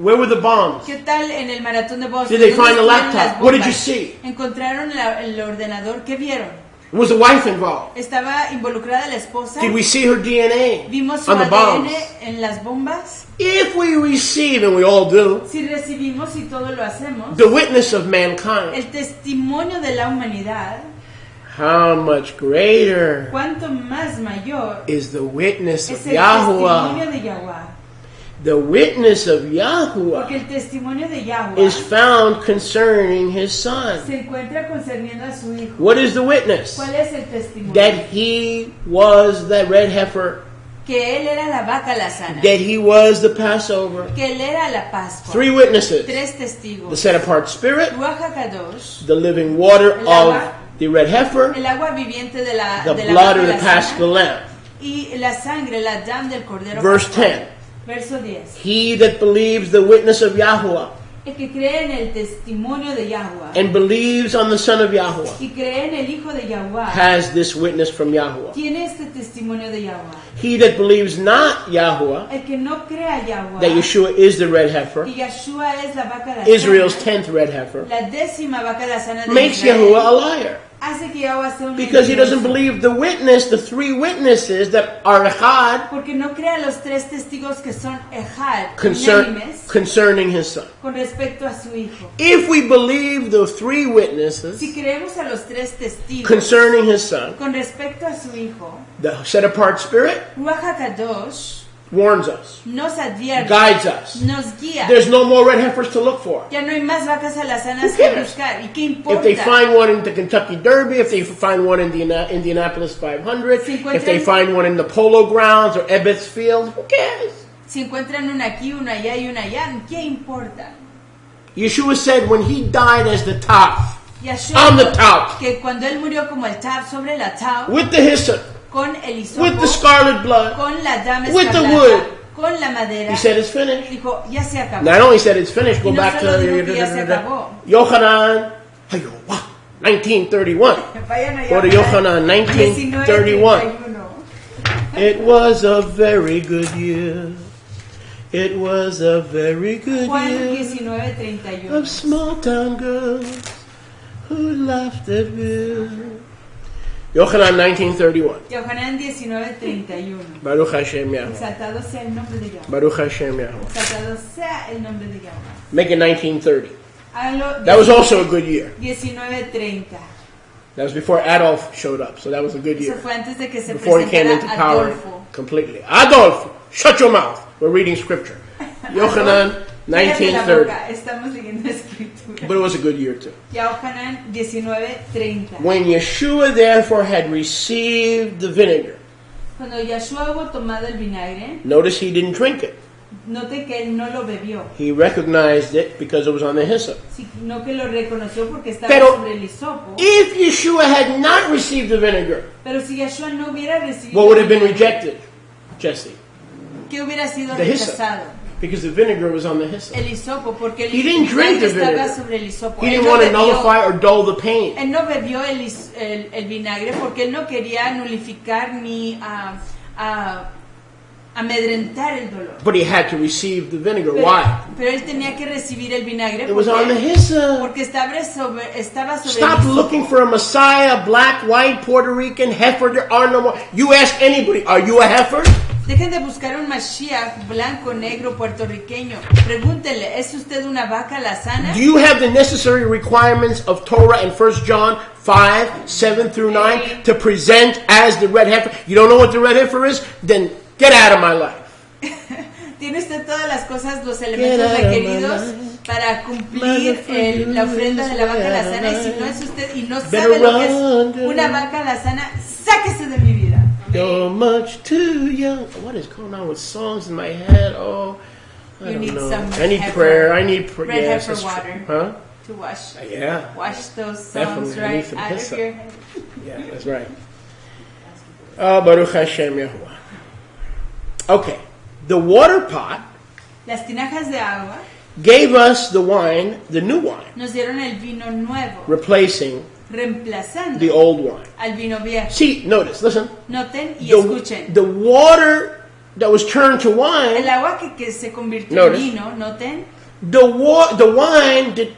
Where were the bombs? ¿Qué tal en el maratón de Boston? Did they ¿Dónde find the estuvieron laptop? las What did you bombas? see? ¿Encontraron el ordenador? ¿Qué vieron? Was the wife involved? ¿Estaba involucrada la esposa? Did we see her DNA ¿Vimos su on the ADN bombs? en las bombas? If we receive, and we all do, Si recibimos y todo lo hacemos, the witness of mankind, el testimonio de la humanidad, how much greater ¿cuánto más mayor is the witness es of el testimonio Yahuwah? de Yahweh? The witness of Porque Yahuwah el testimonio de Yahweh is found concerning his son. se encuentra concerniendo a su hijo. What is the witness? ¿Cuál es el testimonio? That he was the red heifer, Que él era la vaca alazana, that he was the Passover. que él era la Pascua. Three witnesses: Tres the testigos. set-apart spirit, Ruach HaKadosh, the living water El of agua. the red heifer, el agua viviente de la, the de la blood vaca of the alazana, paschal lamb. y la sangre, la dam del cordero Verse pascual. 10. Verso 10. He that believes the witness of Yahuwah El que cree en el testimonio de Yahweh and believes on the Son of Yahuwah y cree en el Hijo de Yahweh has this witness from Yahuwah. tiene este testimonio de Yahweh. He that believes not Yahuwah, El que no cree a Yahweh, that Yeshua is the red heifer, que Yeshua es la vaca alazana, Israel's 10th red heifer, la 10ª vaca alazana de makes Israel, Yahuwah a liar. hace que Yahweh sea un Because he doesn't mentiroso. believe the witness, the three witnesses that are echad Porque no cree a los tres testigos que son ejad, unánimes, concerning his son. con respecto a su hijo. If we believe the three witnesses Si creemos a los tres testigos concerning his son, con respecto a su hijo, the set-apart spirit Ruach HaKadosh warns us, nos advierte, guides us. nos guía. There's no more red heifers to look for. Ya no hay más vacas alazanas Who que cares? buscar. ¿Y qué If importa? they find one in the Kentucky Derby, if they find one in the Indianapolis 500, Si if they encuentran- find one in the Polo Grounds or Ebbets Field, who cares? Si encuentran una aquí, una allá y una allá, ¿qué importa? Yeshua said when he died as the top, Yahshua On the dijo top. que cuando él murió como el tab sobre la tab, with the hyssop, con el hisopo, with the scarlet blood, con la dama with the escarlata, wood, con la madera, he said it's finished. dijo, ya se acabó. Not only said it's finished, go Y no back solo to dijo que ya se acabó. Yochanan, 1931. Vayan a Go to Yochanan, 1931. 19:31. It was a very good year. It was a very good Juan year 19:31. of small town girls who laughed at me. Yochanan 1931. Yohanan 19:31. Baruch Hashem Yahweh. Exaltado sea el nombre de Yahweh. Baruch Hashem Yahweh. Exaltado sea el nombre de Yahweh. Make it 1930. Háganlo That was also a good year. 19:30. That was before Adolf showed up, so that was a good Eso year. fue antes de que se Before he came into presentara power Adolfo. completely. Adolf, shut your mouth. We're reading scripture. Yochanan, Cállate la 1930. boca, estamos leyendo escritura. But it was a good year too. Yochanan 19:30. When Yeshua therefore had received the vinegar, Cuando Yeshua hubo tomado el vinagre, notice he didn't drink it. note que él no lo bebió, He recognized it because it was on the hyssop. sino que lo reconoció porque estaba Pero- sobre el hisopo. If Yeshua had not received the vinegar, Pero si Yeshua no hubiera recibido what would have been el vinagre, rejected? Jesse. ¿qué hubiera sido The hyssop. rechazado? Because the vinegar was on the hyssop. El hisopo, porque el He didn't drink vinagre the estaba vinegar. sobre el hisopo. He Él didn't no want to bebió- nullify or dull the pain. Él no bebió el vinagre porque él no quería nulificar ni amedrentar el dolor. But he had to receive the vinegar. Pero, Why? pero él tenía que recibir el vinagre It was on the hyssop. porque estaba sobre Stop el hisopo. looking for a Messiah, black, white, Puerto Rican, heifer. There are no more. You ask anybody, are you a heifer? Dejen de buscar un Mashiach blanco, negro, puertorriqueño. Pregúntenle, ¿es usted una vaca alazana? Do you have the necessary requirements of Torah in 1 John 5, 7 through 9 to present as the red heifer? You don't know what the red heifer is? Then get out of my life. ¿Tiene usted todas las cosas, los Get elementos out of my requeridos life. para cumplir la ofrenda de la vaca alazana? Y si no es usted y no Better sabe lo que run, es una vaca alazana, sáquese de mi vida. You're much too young. What is going on with songs in my head? Oh, I You don't need know. some I need heifer- prayer. I need prayer. red Yes, heifer that's true. water. Huh? To wash Yeah. those songs Definitely, I need right some out of hyssop. your head. Yeah, that's right. Baruch Hashem Yahuwah. Okay, the water pot Las tinajas de agua gave us the wine, the new wine, nos dieron el vino nuevo, replacing reemplazando the old wine. al vino viejo. See, notice, listen. Noten y The, escuchen. the water that was turned to El wine, agua que se convirtió Notice. en vino, noten, the wine did,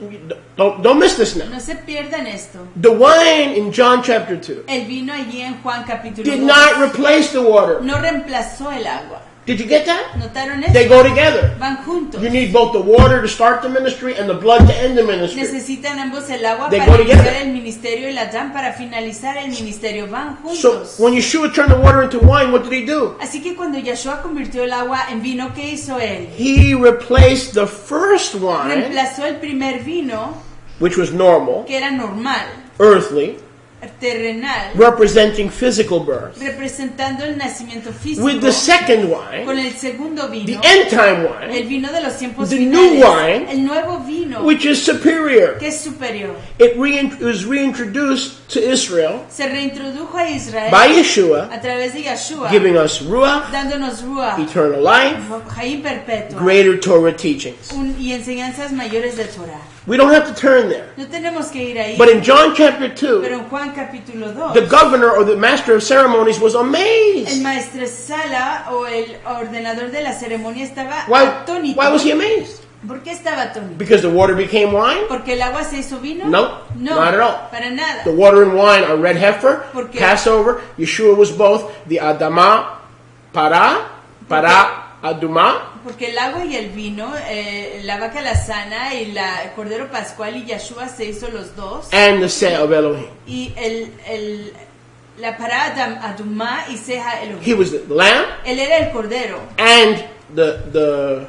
don't miss this now. no se pierdan esto. The wine in John chapter 2 El vino allí en Juan capítulo did 2 not replace the water. no reemplazó el agua. Did you get that? ¿Notaron They eso? go together. Van juntos. You need both the water to start the ministry and the blood to end the ministry. Necesitan ambos el agua They para go together. iniciar el ministerio y la dan para finalizar el ministerio. Van So juntos. when Yeshua turned the water into wine, what did he do? Así que cuando Yeshua convirtió el agua en vino, ¿qué hizo él? He replaced the first wine, Reemplazó el primer vino, which was normal, que era normal, earthly, terrenal, representing physical birth, representando el nacimiento físico, with the second con wine, el segundo the vino, end time el wine, vino de los tiempos the finales, new wine, el nuevo vino, which is superior. que es superior. It was reintroduced to Israel Se reintrodujo a Israel by Yeshua, a través de Yeshua, giving us Ruach, dándonos Ruach, eternal life, Jaim perpetuo, greater Torah teachings. y enseñanzas mayores de Torah. We don't have to turn there. No tenemos que ir ahí, But in John chapter 2, pero en Juan capítulo 2, the governor or the master of ceremonies was el amazed. maestresala o el ordenador de la ceremonia estaba Why atónito. was he amazed? ¿Por qué estaba atónito? Because the water became wine? ¿Porque el agua se hizo vino? No, no, not at all. para nada. The water and wine are red heifer, Porque- Passover. Yeshua was both the Adama, para Aduma, Porque el agua y el vino, la vaca alazana y el cordero pascual y Yeshua se hizo los dos. and the Seh of Elohim. Y la parada adumá y seja Elohim. He was the lamb Él era el cordero and the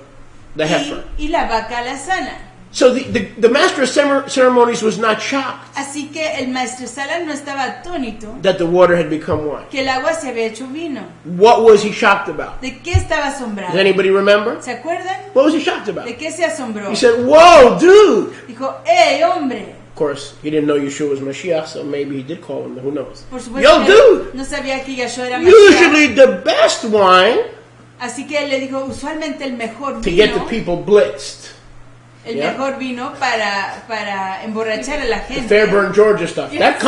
heifer. y la vaca alazana. So the master of ceremonies was not shocked Así que el maestresala no estaba atónito that the water had become wine. que el agua se había hecho vino. What was he shocked about? ¿De qué estaba Does asombrado? anybody remember? ¿Se acuerdan? What was he shocked about? ¿De qué se asombró? He said, "Whoa, dude!" Dijo, ¡hey, hombre! Of course, he didn't know Yeshua was Mashiach, so maybe he did call him. Who knows? Por supuesto Yo, que dude! no sabía que Yeshua era Mashiach. Usually, the best wine Así que él le dijo, usualmente el mejor to get the vino, people blitzed. el Yeah. mejor vino para emborrachar a la The gente. Fairburn, Georgia stuff. That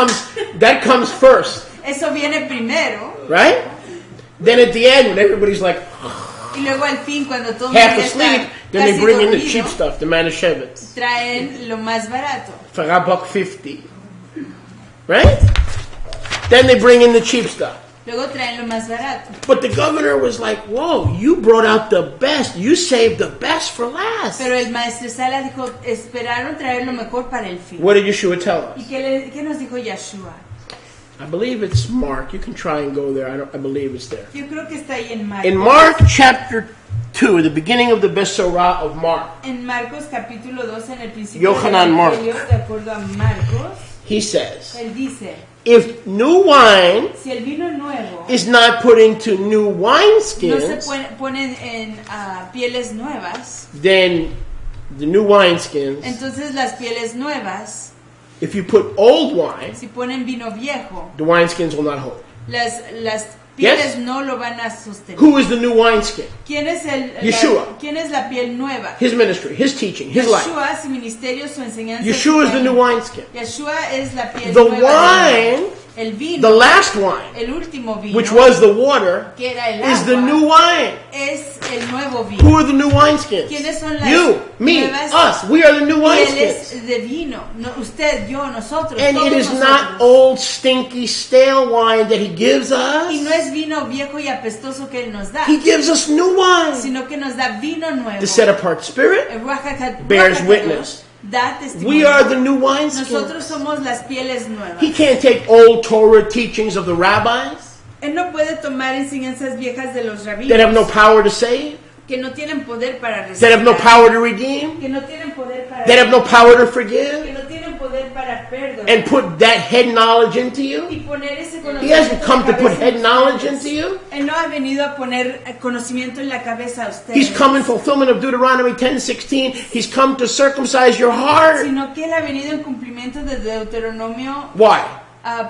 comes first, Eso viene primero. right? Then at the end, when everybody's like Y luego al fin, cuando todo el half mundo ya asleep, está then they casi bring in the dormido, cheap stuff, the Manischewitz, traen lo más barato. for $1.50, right? Then they bring in the cheap stuff. Luego traen lo más barato. But the governor was like, "Whoa, you brought out the best. You saved the best for last." Pero el maestro Sala dijo, esperaron traer lo mejor para el fin. What did Yeshua tell ¿Y us? qué nos dijo Yeshua? I believe it's Mark. You can try and go there. I believe it's there. Yo creo que está ahí en Marcos. In Mark chapter 2, the beginning of the Besorah of Mark, En Marcos capítulo 2, en el principio Yohanan del Mark. Evangelio, de acuerdo a Marcos, he says, él dice, if new wine si el vino nuevo is not put into new no se wineskins, ponen en pieles nuevas, then the new wineskins, entonces las pieles nuevas, if you put old wine, si ponen vino viejo, the wineskins will not hold. las pieles Yes. no lo van a sostener. Who is the new wineskin? ¿Quién es Yeshua. ¿Quién es la piel nueva? His ministry, his teaching, his life. Yeshua, su ministerio, su enseñanza. Yeshua is su the new camino. wineskin. Yeshua es la piel The nueva. wine, El the vino, last wine, el último vino, which was the water, que era el is the agua, new wine. es el nuevo vino. Who are the new wineskins? ¿Quiénes son las You, me, nuevas us. We are the new wineskins. pieles de vino? No, usted, yo, nosotros, And todos it is nosotros. not old, stinky, stale wine that he gives Y no us. es vino viejo y apestoso que él nos da, He gives us new wine. sino que nos da vino nuevo. The set apart spirit El Ruach bears HaKadosh witness. da testimonio. We are the new wineskins. Nosotros somos las pieles nuevas. He can't take old Torah teachings of the rabbis Él no puede tomar enseñanzas viejas de los rabinos that have no power to save, que no tienen poder para that have no rescatar, power to redeem, que no tienen poder para that have no power to que forgive, no tienen poder para perdonar and put that head knowledge into you. y poner ese He hasn't conocimiento come en la to put cabeza head de knowledge ustedes. into you. Él no ha venido a poner conocimiento en la cabeza a ustedes, He's come in fulfillment of Deuteronomy 10:16. He's come to circumcise your heart. sino que él ha venido en cumplimiento de Deuteronomio Why?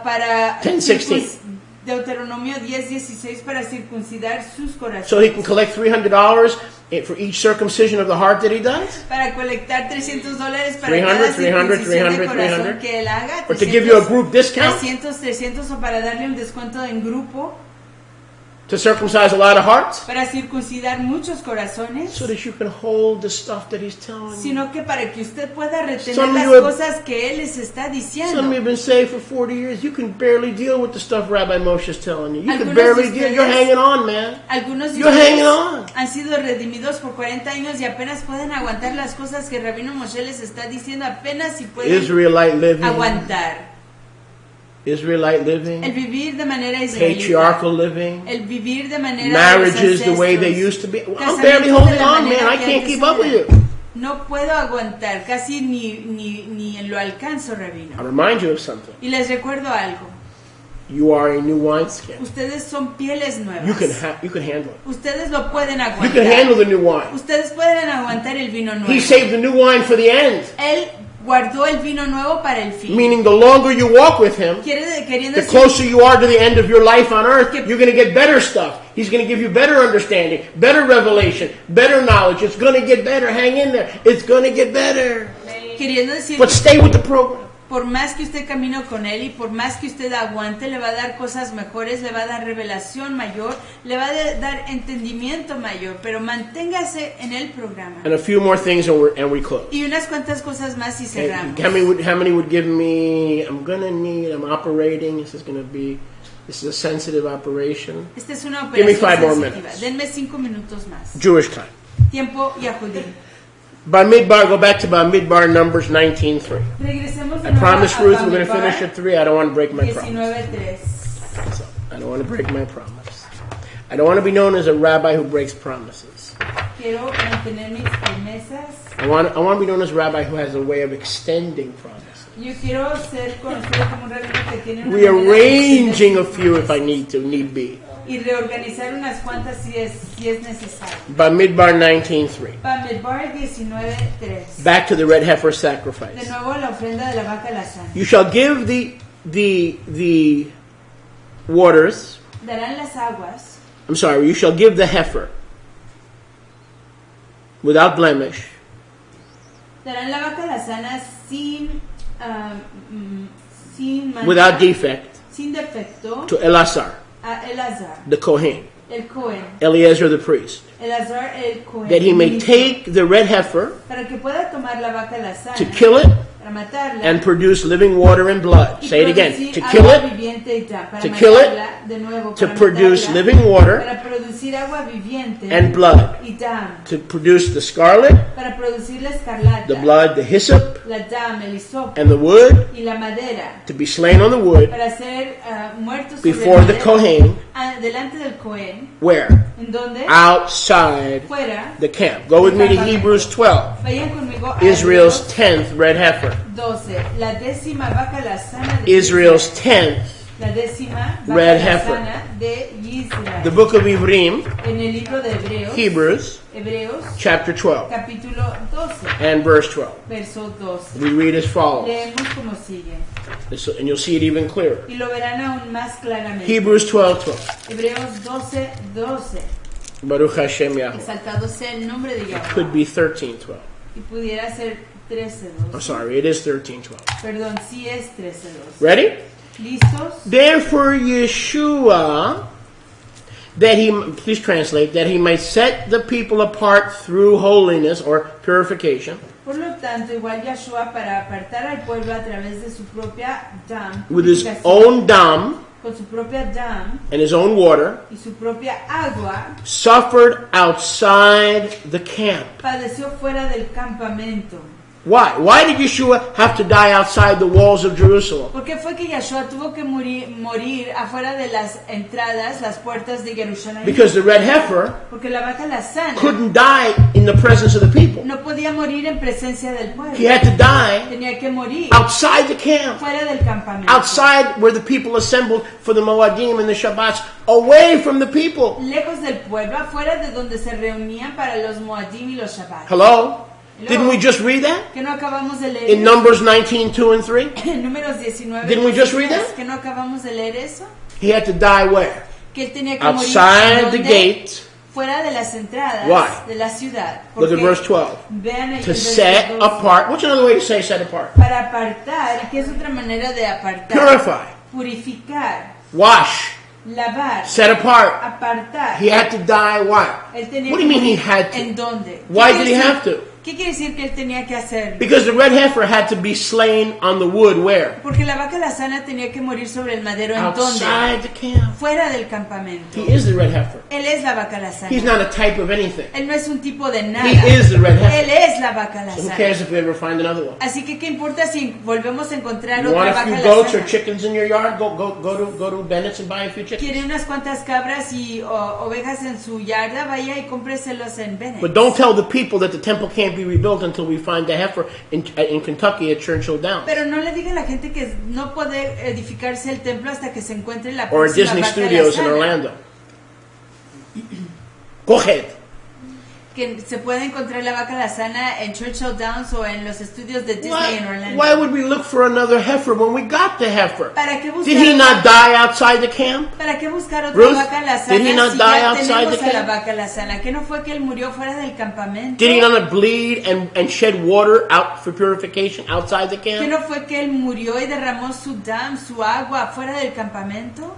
Para 10:16. Deuteronomio 10:16 para circuncidar sus corazones. So he can collect $300 for each circumcision of the heart that he does? Para colectar $300 para 300, cada 300, circuncisión de 300, corazón 300. que él haga. Or to give you a group discount? 300 o para darle un descuento en grupo. To circumcise a lot of hearts? Para circuncidar muchos corazones. So that you can hold the stuff that he's telling you. Sino que para que usted pueda retener Some of las you have- cosas que él les está diciendo. Some of you have been saved for 40 years. You can barely deal with the stuff Rabbi Moshe is telling you. You can Algunos barely de deal. You're ustedes- hanging on, man. Algunos de You're ustedes hanging on. han sido redimidos por 40 años y apenas pueden aguantar las cosas que Rabino Moshe les está diciendo, apenas si pueden Israelite living. aguantar. Israelite El living. vivir de manera israelita. Patriarchal living. El vivir de manera Marriages de the los way they ancestros. used to be. I'm Casamientos barely de holding la on, man. manera I que can't antes keep up with era. you. No puedo aguantar, casi ni lo alcanzo, Rabino. I remind you of something. Y les recuerdo algo. You are a new wineskin. Ustedes son pieles nuevas. You can handle it. Ustedes lo pueden You aguantar. can handle the new wine. Ustedes pueden aguantar el vino nuevo. He saved the new wine for the end. Él guardó el vino nuevo para el fin. Meaning the longer you walk with him, Queriendo the decir closer you are to the end of your life on earth, you're going to get better stuff. He's going to give you better understanding, better revelation, better knowledge. It's going to get better. Hang in there. It's going to get better. queriendo decir But stay with the program. por más que usted camine con él y por más que usted aguante, le va a dar cosas mejores, le va a dar revelación mayor, le va a dar entendimiento mayor, pero manténgase en el programa. And a few more things and we close. Y unas cuantas cosas más y cerramos. How many would give me, I'm operating, this is a sensitive operation. Esta es una Give me 5 more operación sensitiva. minutes. Denme 5 minutos más. Jewish time. Tiempo Yahudí. Bamidbar, go back to Bamidbar, Numbers 19:3. Regresemos de I nuevo promised a Ruth we're going to Bamidbar, finish at 3. I don't want to break my promise. 19:3. So, I don't want to break my promise. I don't want to be known as a rabbi who breaks promises. Quiero mantener mis promesas. I want to be known as a rabbi who has a way of extending promises. Yo quiero ser conocido como un rabino que tiene una manera de Rearranging a extender few if I need be. y reorganizar unas cuantas si es necesario. Bamidbar 19:3. Bamidbar 19:3. Back to the red heifer De sacrifice. nuevo la ofrenda de la vaca la sangre. You shall give the waters. Darán las aguas, I'm sorry. You shall give the heifer without blemish darán la vaca la sana sin mancha, without defect sin defecto to Elazar, a Elazar, the Kohen, el Cohen, Eleazar the priest, Elazar el Cohen, that he may ministro, take the red heifer para que pueda tomar la vaca la to sana, kill it para matarla, and produce living water and blood. y Say it again. producir To kill agua it, viviente y ya, para to kill it, matarla, de nuevo, to para produce matarla, living water para producir agua viviente and blood. y dam, To produce the scarlet, para producir la escarlata, the blood, the hyssop, la dam, el hisopo and the wood, y la madera, to be slain on the wood para ser muertos sobre before the madera, Kohen. delante del Cohen, Where? en donde Outside fuera. the camp. Go with me to Hebrews 12. Vayan conmigo a Israel's Hebreos 10th red heifer. 12, la décima vaca lazana de Israel's Israel. 10th La décima vaca red heifer. lazana de Israel. The book of Ivrim, En el libro de Hebreos, Hebrews, chapter 12 capítulo 12, and verse 12. verso 12. We read as follows, Leemos como sigue. and you'll see it even clearer. Y lo verán aún más claramente. Hebrews 12:12. Hebreos 12, 12. Baruch Hashem Yahweh. Exaltado sea el nombre de It Yahweh. could be 13:12. Y pudiera ser 13, I'm 12. sorry, it is 13:12. Perdón, sí es 13, 12. Ready? ¿Listos? Therefore Yeshua, that he, please translate, that he might set the people apart through holiness or purification, Por lo tanto, igual Yahshua para apartar al pueblo a través de su propia dam, with his purificación, own dam con su propia dam and his own water, y su propia agua, suffered outside the camp. padeció fuera del campamento. Why? Why did Yeshua have to die outside the walls of Jerusalem? ¿Por qué fue que Yahshua tuvo que morir afuera de las entradas, las puertas de Jerusalén? Because the red heifer Porque la vaca lazana couldn't die in the presence of the people. no podía morir en presencia del pueblo. He had to die Tenía que morir outside the camp, fuera del campamento. outside where the people assembled for the Moadim and the Shabbats, away from the people. Lejos del pueblo, afuera de donde se reunían para los Moadim y los Shabbat. Hello? Didn't we just read that? Que no acabamos de leer In Numbers 19:2 and 3? en Números 19. Didn't we just read that? Que no acabamos de leer eso. He had to die where? Que él tenía que Outside morir the ¿dónde? gate. Fuera de las entradas Why? de la ciudad. Look at Porque verse 12. vean ahí el To verso set 12. apart. What's another way to say set apart? Para apartar, que es otra manera de apartar. Purify. Purificar, Wash. lavar, Set apart. apartar. He had to die why? Él tenía What do que you mean he morir. had to? ¿En dónde? Why ¿Qué did quiere he decir- have to? ¿Qué quiere decir que él tenía que hacer? Because the red heifer had to be slain on the wood where? Porque la vaca lazana tenía que morir sobre el madero. ¿En dónde? Outside the camp. Fuera del campamento. He is the red heifer. Él es la vaca lazana. He's not a type of anything. Él no es un tipo de nada. He is the red heifer. Él es la vaca So who lazana. cares if we ever find another one? Así que qué importa si volvemos a encontrar You otra want a vaca few goats or lazana. chickens in your yard? Go to Bennett's and buy a few chickens. Quiere unas cuantas cabras y ovejas en su yarda, vaya y cómpreselos en Bennett. But don't tell the people that the temple can't be rebuilt until we find the heifer in Kentucky at Churchill Downs. Pero no le diga a la gente que no puede edificarse el templo hasta que se encuentre la Or at próxima Disney vaca Studios in lazana. Orlando. Go ahead. Que se puede encontrar la vaca lazana en Churchill Downs o en los estudios de Disney en Orlando. Why would we look for another heifer when we got the heifer? ¿Para qué buscar Did he otra- not die outside the camp? ¿Para qué buscar otra Ruth, vaca lazana did he not si die ya outside tenemos the a la camp? vaca lazana? ¿Que no fue que él murió fuera del campamento? Did he not bleed and shed water out for purification outside the ¿Que camp? no fue que él murió y derramó su dam, su agua fuera del campamento?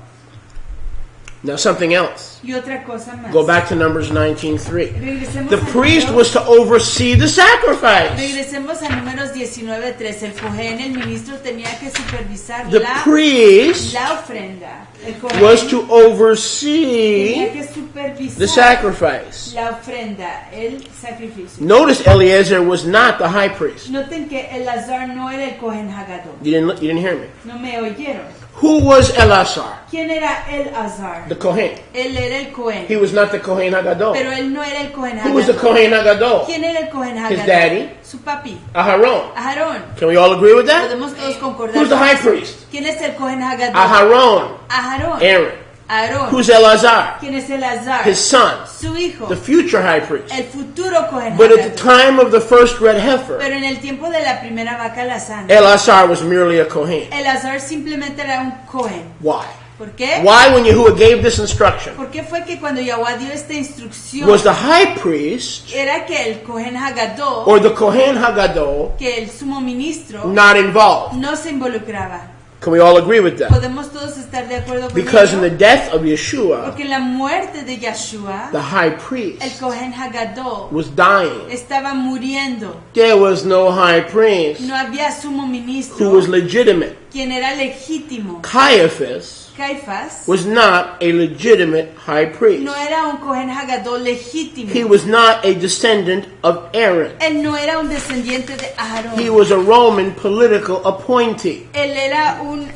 Now something else. Y otra cosa más. Go back to Numbers 19:3. Regresemos The a priest Números- was to oversee the sacrifice. Regresemos a Números 19:3. El Cohen, el ministro, tenía que supervisar The priest la ofrenda. El Cohen was to tenía oversee que supervisar the sacrifice. la ofrenda, el sacrificio. Notice Eliezer was not the high priest. Noten que Elazar no era el Cohen Hagadol. You didn't hear me. No me oyeron. Who was Eleazar? ¿Quién era Elazar? The Kohen. Él era el Cohen. He was not the Kohen Hagadol. Pero él no era el Cohen Who was the Hagadol. Kohen Hagadol? ¿Quién era el Cohen Hagadol? His daddy? Su papi. Aharon. Aharón. Can we all agree with that? Podemos todos concordar. Who's the high priest? ¿Quién es el Cohen Hagadol? Aharon. Aharón. Aaron. Aarón. Who's Eleazar? ¿Quién es Elazar? His son. Su hijo. The future high priest. El futuro Cohen But at the Hagadol. time of the first red heifer, Pero en el tiempo de la primera vaca lazana, Eleazar was merely a Kohen. Elazar simplemente era un Cohen. Why? ¿Por qué? Why, when Yahuwah gave this instruction, ¿Por qué fue que cuando Yahweh dio esta instrucción was the high priest era que el Cohen Hagadol, or the Kohen Hagadol que el sumo ministro, not involved? no se involucraba? Can we all agree with that? Podemos todos estar de acuerdo con Because in ello. the death of Yeshua, Porque en la muerte de Yeshua, the high el priest Kohen Hagadol was dying. estaba muriendo. There was no high priest No había sumo who ministro was legitimate. quien era legítimo. Caiaphas Caifás was not a legitimate high priest. no era un Kohen Hagadol legítimo. He was not a descendant of Aaron. Él no era un descendiente de Aarón. He was a Roman political appointee. Él era un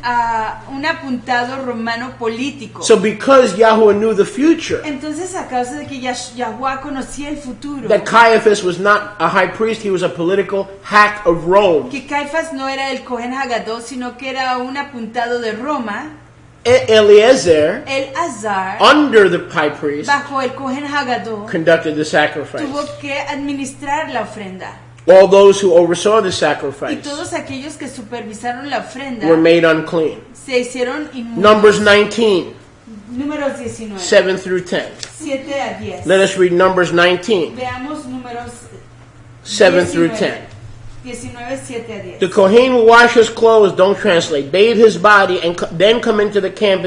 apuntado romano político. So because Yahweh knew the future, Entonces, a causa de que Yahweh conocía el futuro, that Caiaphas was not a high priest, he was a political hack of Rome. que Caifás no era el Kohen Hagadol, sino que era un apuntado de Roma, Eliezer, el Azar, under the high priest, bajo el Kohen Hagadol, conducted the sacrifice. tuvo que administrar la ofrenda. All those who oversaw the Y sacrifice todos aquellos que supervisaron la ofrenda were made unclean. se hicieron inmundos. Numbers 19, Números 19, 7 through 10. 7 a 10. Let us read Numbers 19, Veamos números 7 through 10. 19, 7 a 10. The Kohen will wash his clothes, don't translate, bathe his body, and then come into the camp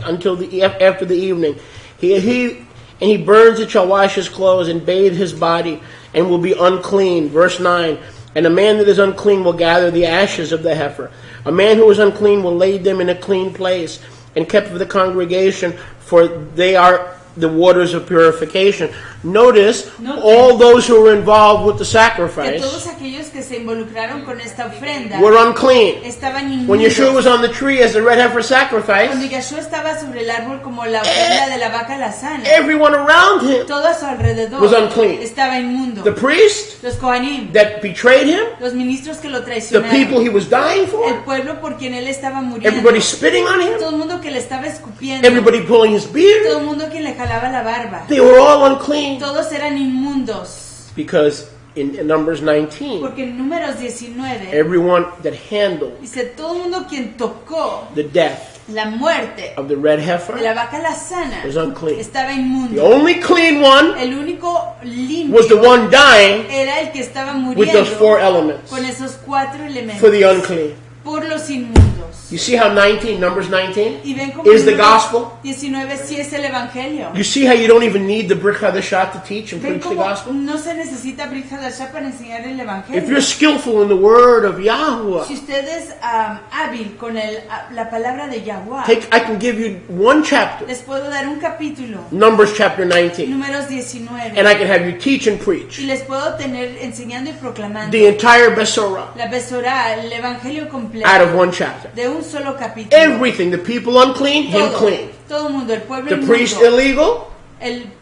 until after the evening. He burns it shall wash his clothes and bathe his body, and will be unclean. Verse 9. And a man that is unclean will gather the ashes of the heifer. A man who is unclean will lay them in a clean place, and kept of the congregation, for they are the waters of purification. Notice, all those who were involved with the Que sacrifice todos aquellos que se involucraron con esta ofrenda were unclean. estaban inmundos. When Yeshua was on the tree as the red heifer sacrifice, Cuando Yeshua estaba sobre el árbol como la ofrenda de la vaca lazana, everyone around him, todo a su alrededor was unclean. estaba inmundo. the priest Los Kohanim, that betrayed him, los ministros que lo the traicionaron, people he was dying el for, pueblo por quien él estaba muriendo, everybody spitting on him, todo el mundo que le estaba escupiendo, everybody pulling his todo beard, el mundo quien le jalaba la barba, they were all unclean. todos eran inmundos. Because in Numbers 19, Porque en Números 19 everyone that handled dice todo el mundo quien tocó the death la muerte of the red de la heifer vaca lazana was unclean. estaba The inmundo. only clean one El único limpio was the one dying era el que estaba with those four muriendo elements con esos 4 elementos for the unclean. por los inmundos. You see how Numbers 19 Y ven como is the Número gospel? 19 sí es el evangelio. You see how you don't even need the Brit Hadashah to teach and Ven preach the como gospel? no se necesita Brit Hadashah para enseñar el If evangelio. you're skillful in the word of Yahweh, Si usted es hábil con la palabra de Yahweh, I can give you one chapter, les puedo dar un capítulo, Numbers chapter 19, Números 19, and I can have you teach and y preach les puedo tener enseñando y proclamando the entire Besorah la Besorá, el evangelio completo, out of one chapter. de un solo capítulo. Everything, the people unclean, him clean. Todo el mundo, el pueblo The priest inmundo, illegal,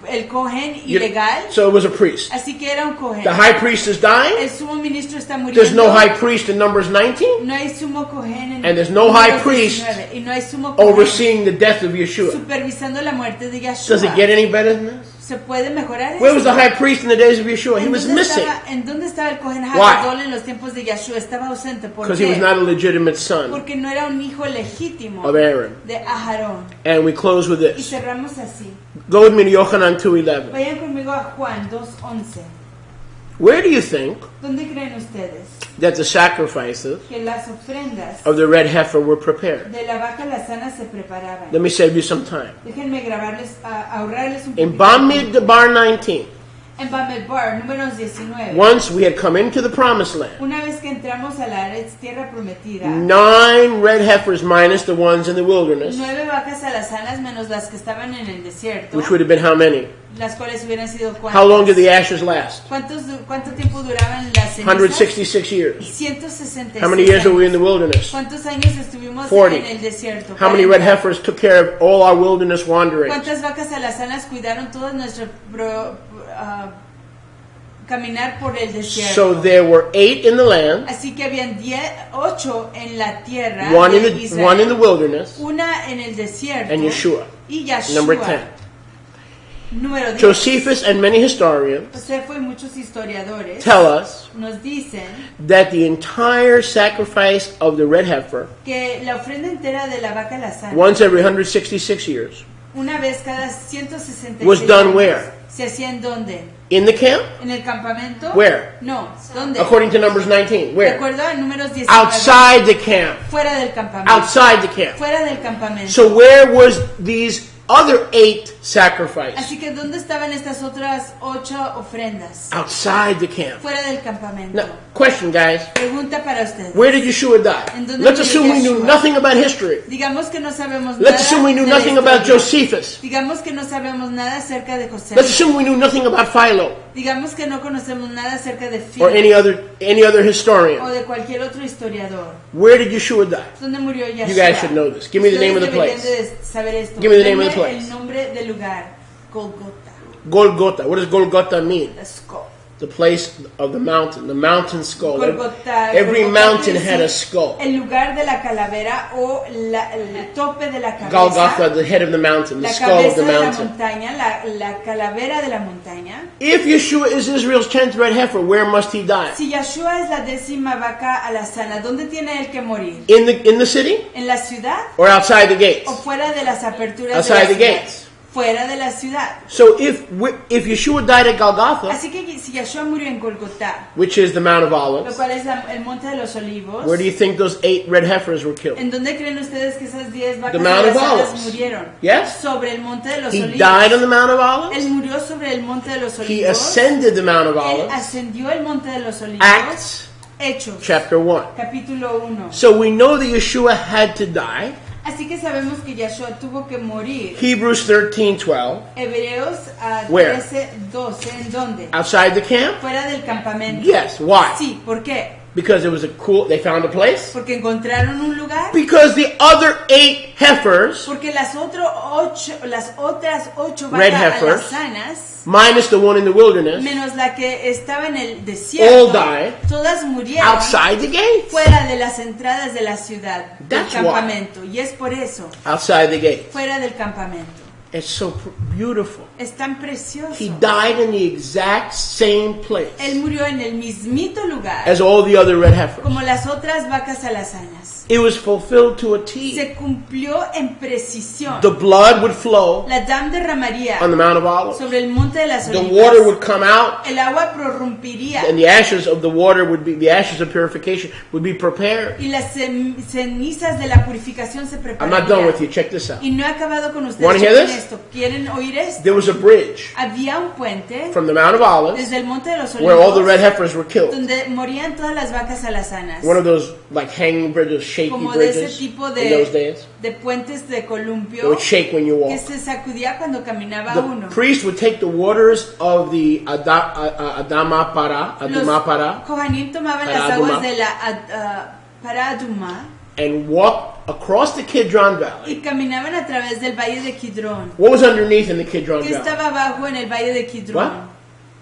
el Kohen ilegal, so it was a priest. así que era un Kohen. The high priest is dying. El sumo ministro está muriendo. There's no high priest in Numbers 19 No hay sumo Kohen en And there's no Números high priest 19, y no hay sumo Kohen overseeing the death of Yeshua. supervisando la muerte de Yeshua. Does it get any better than this? ¿Se puede mejorar Where was eso? the high priest in the days of Yeshua? He was missing ¿En dónde estaba el Kohen Why? Hagadol en los tiempos de Yeshua? Estaba ausente. ¿Por because he was qué? not a legitimate son Porque no era un hijo legítimo of Aaron. de Aarón. And we close with Y this. cerramos así. Go with me to Yochanan 2:11. Vayan conmigo a Juan 2:11. Where do you think ¿Dónde creen ustedes that the sacrifices que las ofrendas of the red heifer were prepared? de la vaca lazana se preparaban? Let me save you some time. Déjenme ahorrarles un In poquito. Bamidbar 19, En Bamidbar, números 19. once we had come into the promised land, Una vez que entramos a la tierra prometida, 9 red heifers minus the ones in the wilderness, 9 vacas alazanas menos las que estaban en el desierto, which would have been how many? las cuales hubieran sido How long did cuántas. the ashes last? ¿Cuánto tiempo duraban las cenizas? 166 years. 166 How many years were we in the años. ¿Cuántos wilderness? años estuvimos 40. en el desierto? How many red 40. heifers took care of all our wilderness wanderings? ¿Cuántas vacas alazanas cuidaron todo nuestro caminar por el desierto? So there were 8 in the land, Así que habían 8 en la tierra one de in Israel, the wilderness, una en el desierto and Yeshua. y Yeshua. Number 10. Número 10. Josephus and many historians Josefo y muchos historiadores tell us nos dicen that the entire sacrifice of the red heifer, que la ofrenda entera de la vaca lazana, once every 166 years, una vez cada 166 was done años, where? se hacía en donde? In the camp? ¿En el campamento? Where? No. ¿Dónde? According to Numbers 19. De Where? acuerdo a Números 19. Outside the camp. Fuera del campamento. Outside the camp. Fuera del campamento. So where was these other 8 sacrifices? Así que ¿dónde estaban estas otras 8 ofrendas? Outside the camp. Fuera del campamento. Now, question, guys. Pregunta para ustedes. Where did Yeshua die? ¿En dónde Let's murió assume we knew Yeshua? nothing about history. Digamos que no sabemos Let's nada assume we knew de la nothing about historia. Josephus. Digamos que no sabemos nada acerca de José. Let's assume we knew nothing about Philo Digamos que no conocemos nada acerca de or Filo any other historian. o de cualquier otro historiador. Where did Yeshua die? ¿Dónde murió Yeshua? You guys should know this. Give me the name of the Ustedes place. deberían de saber esto. Give me the name of the Denme place. el nombre del lugar. Golgota. Golgotha. What does Golgotha mean? La skull. The place of the mountain skull. Golgota, Every Golgota mountain quiere had a decir skull. El lugar de la calavera o el tope de la cabeza. Golgotha, the head of the mountain, the La skull of cabeza the de la mountain. montaña, la calavera de la montaña. If Yeshua is Israel's 10th red heifer, where must he die? Si Yeshua es la 10ª vaca alazana, ¿dónde tiene él que morir? In the city ¿En la ciudad or outside the gates? o fuera de las aperturas Outside de the la ciudad? gates. Fuera de la ciudad. So if Yeshua died at Golgotha, Así que si Yeshua murió en Golgotá, which is the Mount of lo Olives, cual es el monte de los olivos, where do you think those 8 red heifers were killed? ¿en dónde creen ustedes que esas 10 vacas The Mount of alazanas Olives. murieron? Yes? Sobre el monte de los He olivos. died on the Mount of Olives. Él murió sobre el monte de los He olivos. ascended the Mount of Él Olives. ascendió el monte de los olivos. Acts Hechos, chapter 1. capítulo 1. So we know that Yeshua had to die. Así que sabemos que Yeshua tuvo que morir. Hebrews 13:12. Hebreos Where? 13:12. ¿En dónde? Outside the camp? Fuera del campamento. Yes. Why? Sí, ¿por qué? Because it was they found a place. Porque encontraron un lugar. Because the other 8 heifers, Porque las otras 8 Red vacas heifers, alazanas, minus the one in the wilderness, menos la que estaba en el desierto, all died todas murieron outside the gates. fuera de las entradas de la ciudad, del That's why. campamento. Y es por eso, Outside the gates. fuera del campamento. It's so beautiful. Es tan precioso. He died in the exact same place Él murió en el mismito lugar as all the other red heifers. como las otras vacas alazanas. It was fulfilled to a T. Se cumplió en precisión. The blood would flow La dam derramaría on the Mount of Olives. sobre el monte de las The olivas. water would come out, El agua prorrumpiría and the ashes of the water would be, the ashes of purification would be prepared. y las cenizas de la purificación se I'm not done with you. prepararían. Check this out. Y no he acabado con ustedes. Wanna hear Chequen this? esto. ¿Quieren oír esto? There was a bridge Había un puente from the Mount of Olives desde el monte de los where all the red olivos heifers were killed. donde morían todas las vacas alazanas. One of those like hanging bridges, shaky Como de ese bridges tipo in those de, days. de puentes de They columpio would shake when you que walk. se sacudía cuando caminaba The uno. priest would take the waters of the Adamapara, Los Kohanim tomaban las Paraduma. aguas de la Paraduma and walk across the Kidron Valley. y caminaban a través del valle de Kidrón. What was underneath in the Kidron ¿Qué Valley? estaba abajo en el valle de What? Kidrón?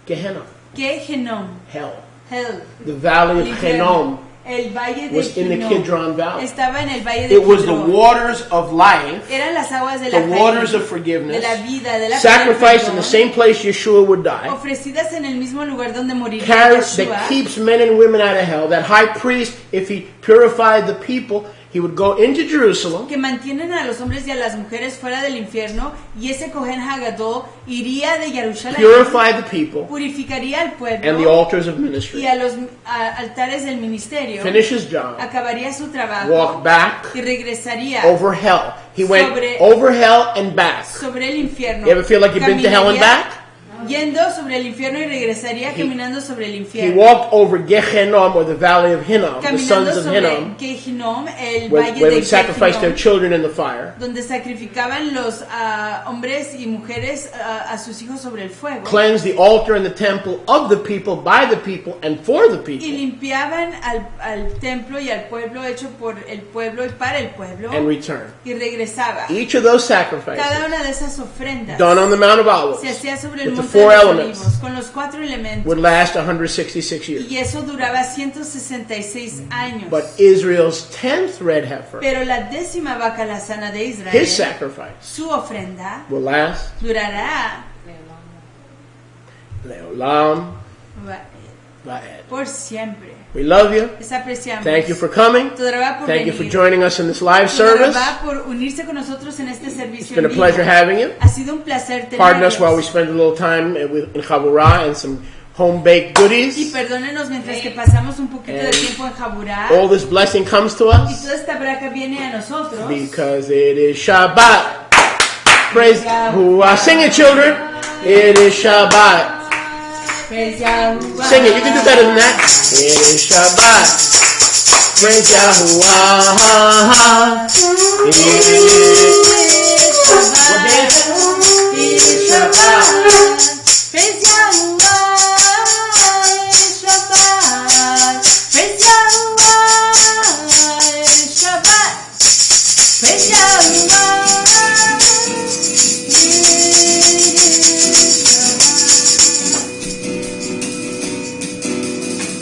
Gehenna. ¿Qué Genom? Hell. Hell. The valley El of infierno. Hinnom El valle de was in the Hinnom. Kidron Valley. Estaba en el valle de It was the Kidrón. waters of life, Eran las aguas de the la waters fe, of forgiveness, de la vida, de la sacrificed in perdón, the same place Yeshua would die, ofrecidas en el mismo lugar donde moriría that Yeshua, keeps men and women out of hell. That high priest, if he purified the people, he would go into Jerusalem, que mantienen a los hombres y a las mujeres fuera del infierno, y ese Cohen Hagadol iría de Jerusalén, purify the people, purificaría al and the pueblo altars of y ministry, a los altares del ministerio, finish his job, acabaría su trabajo walk back y regresaría over hell. He went Sobre- over hell and back. sobre el infierno. You ever feel like you've been to hell and Caminaría back? Yendo sobre el infierno y regresaría caminando sobre el He infierno. walked over Gehennom, or the valley of Hinnom, the Caminando sons of sobre Hinnom, Gehinom, el where valle they de would sacrifice their Gehinom, children in the fire. donde sacrificaban los hombres y mujeres a sus hijos sobre el fuego. Cleanse the altar and the temple of the people, by the people, and for the Y people, limpiaban al templo y al pueblo hecho por el pueblo y para el pueblo. and return. Y regresaba. Each of those Cada sacrifices, una de esas ofrendas done on the Mount of se Olives, hacía sobre el with the monte de 4 los elements, olivos, con los 4 elementos. would last 166 years. Y eso duraba 166 años. But Israel's 10th red heifer, Pero la 10ª vaca alazana de his Israel, sacrifice, su ofrenda, will last durará Leolam por siempre. We love you. Les apreciamos. Thank you for coming. Todarabá por Thank you for venir. joining us in this live service. Todarabá por unirse con nosotros en este servicio. It's been a en vivo. pleasure having you. Ha sido un placer Pardon us while we tenerlos. spend a little time in Chaburah and some home-baked Y goodies. perdónenos mientras que pasamos un poquito de tiempo en Jaburá. All this blessing comes to Y us toda esta braca viene a nosotros. because it is Shabbat. Praise Yahuwah. Sing it, children. It is Shabbat. Praise Yahuwah. Sing it. You can do better than that. It is Shabbat. Praise Yahuwah. It is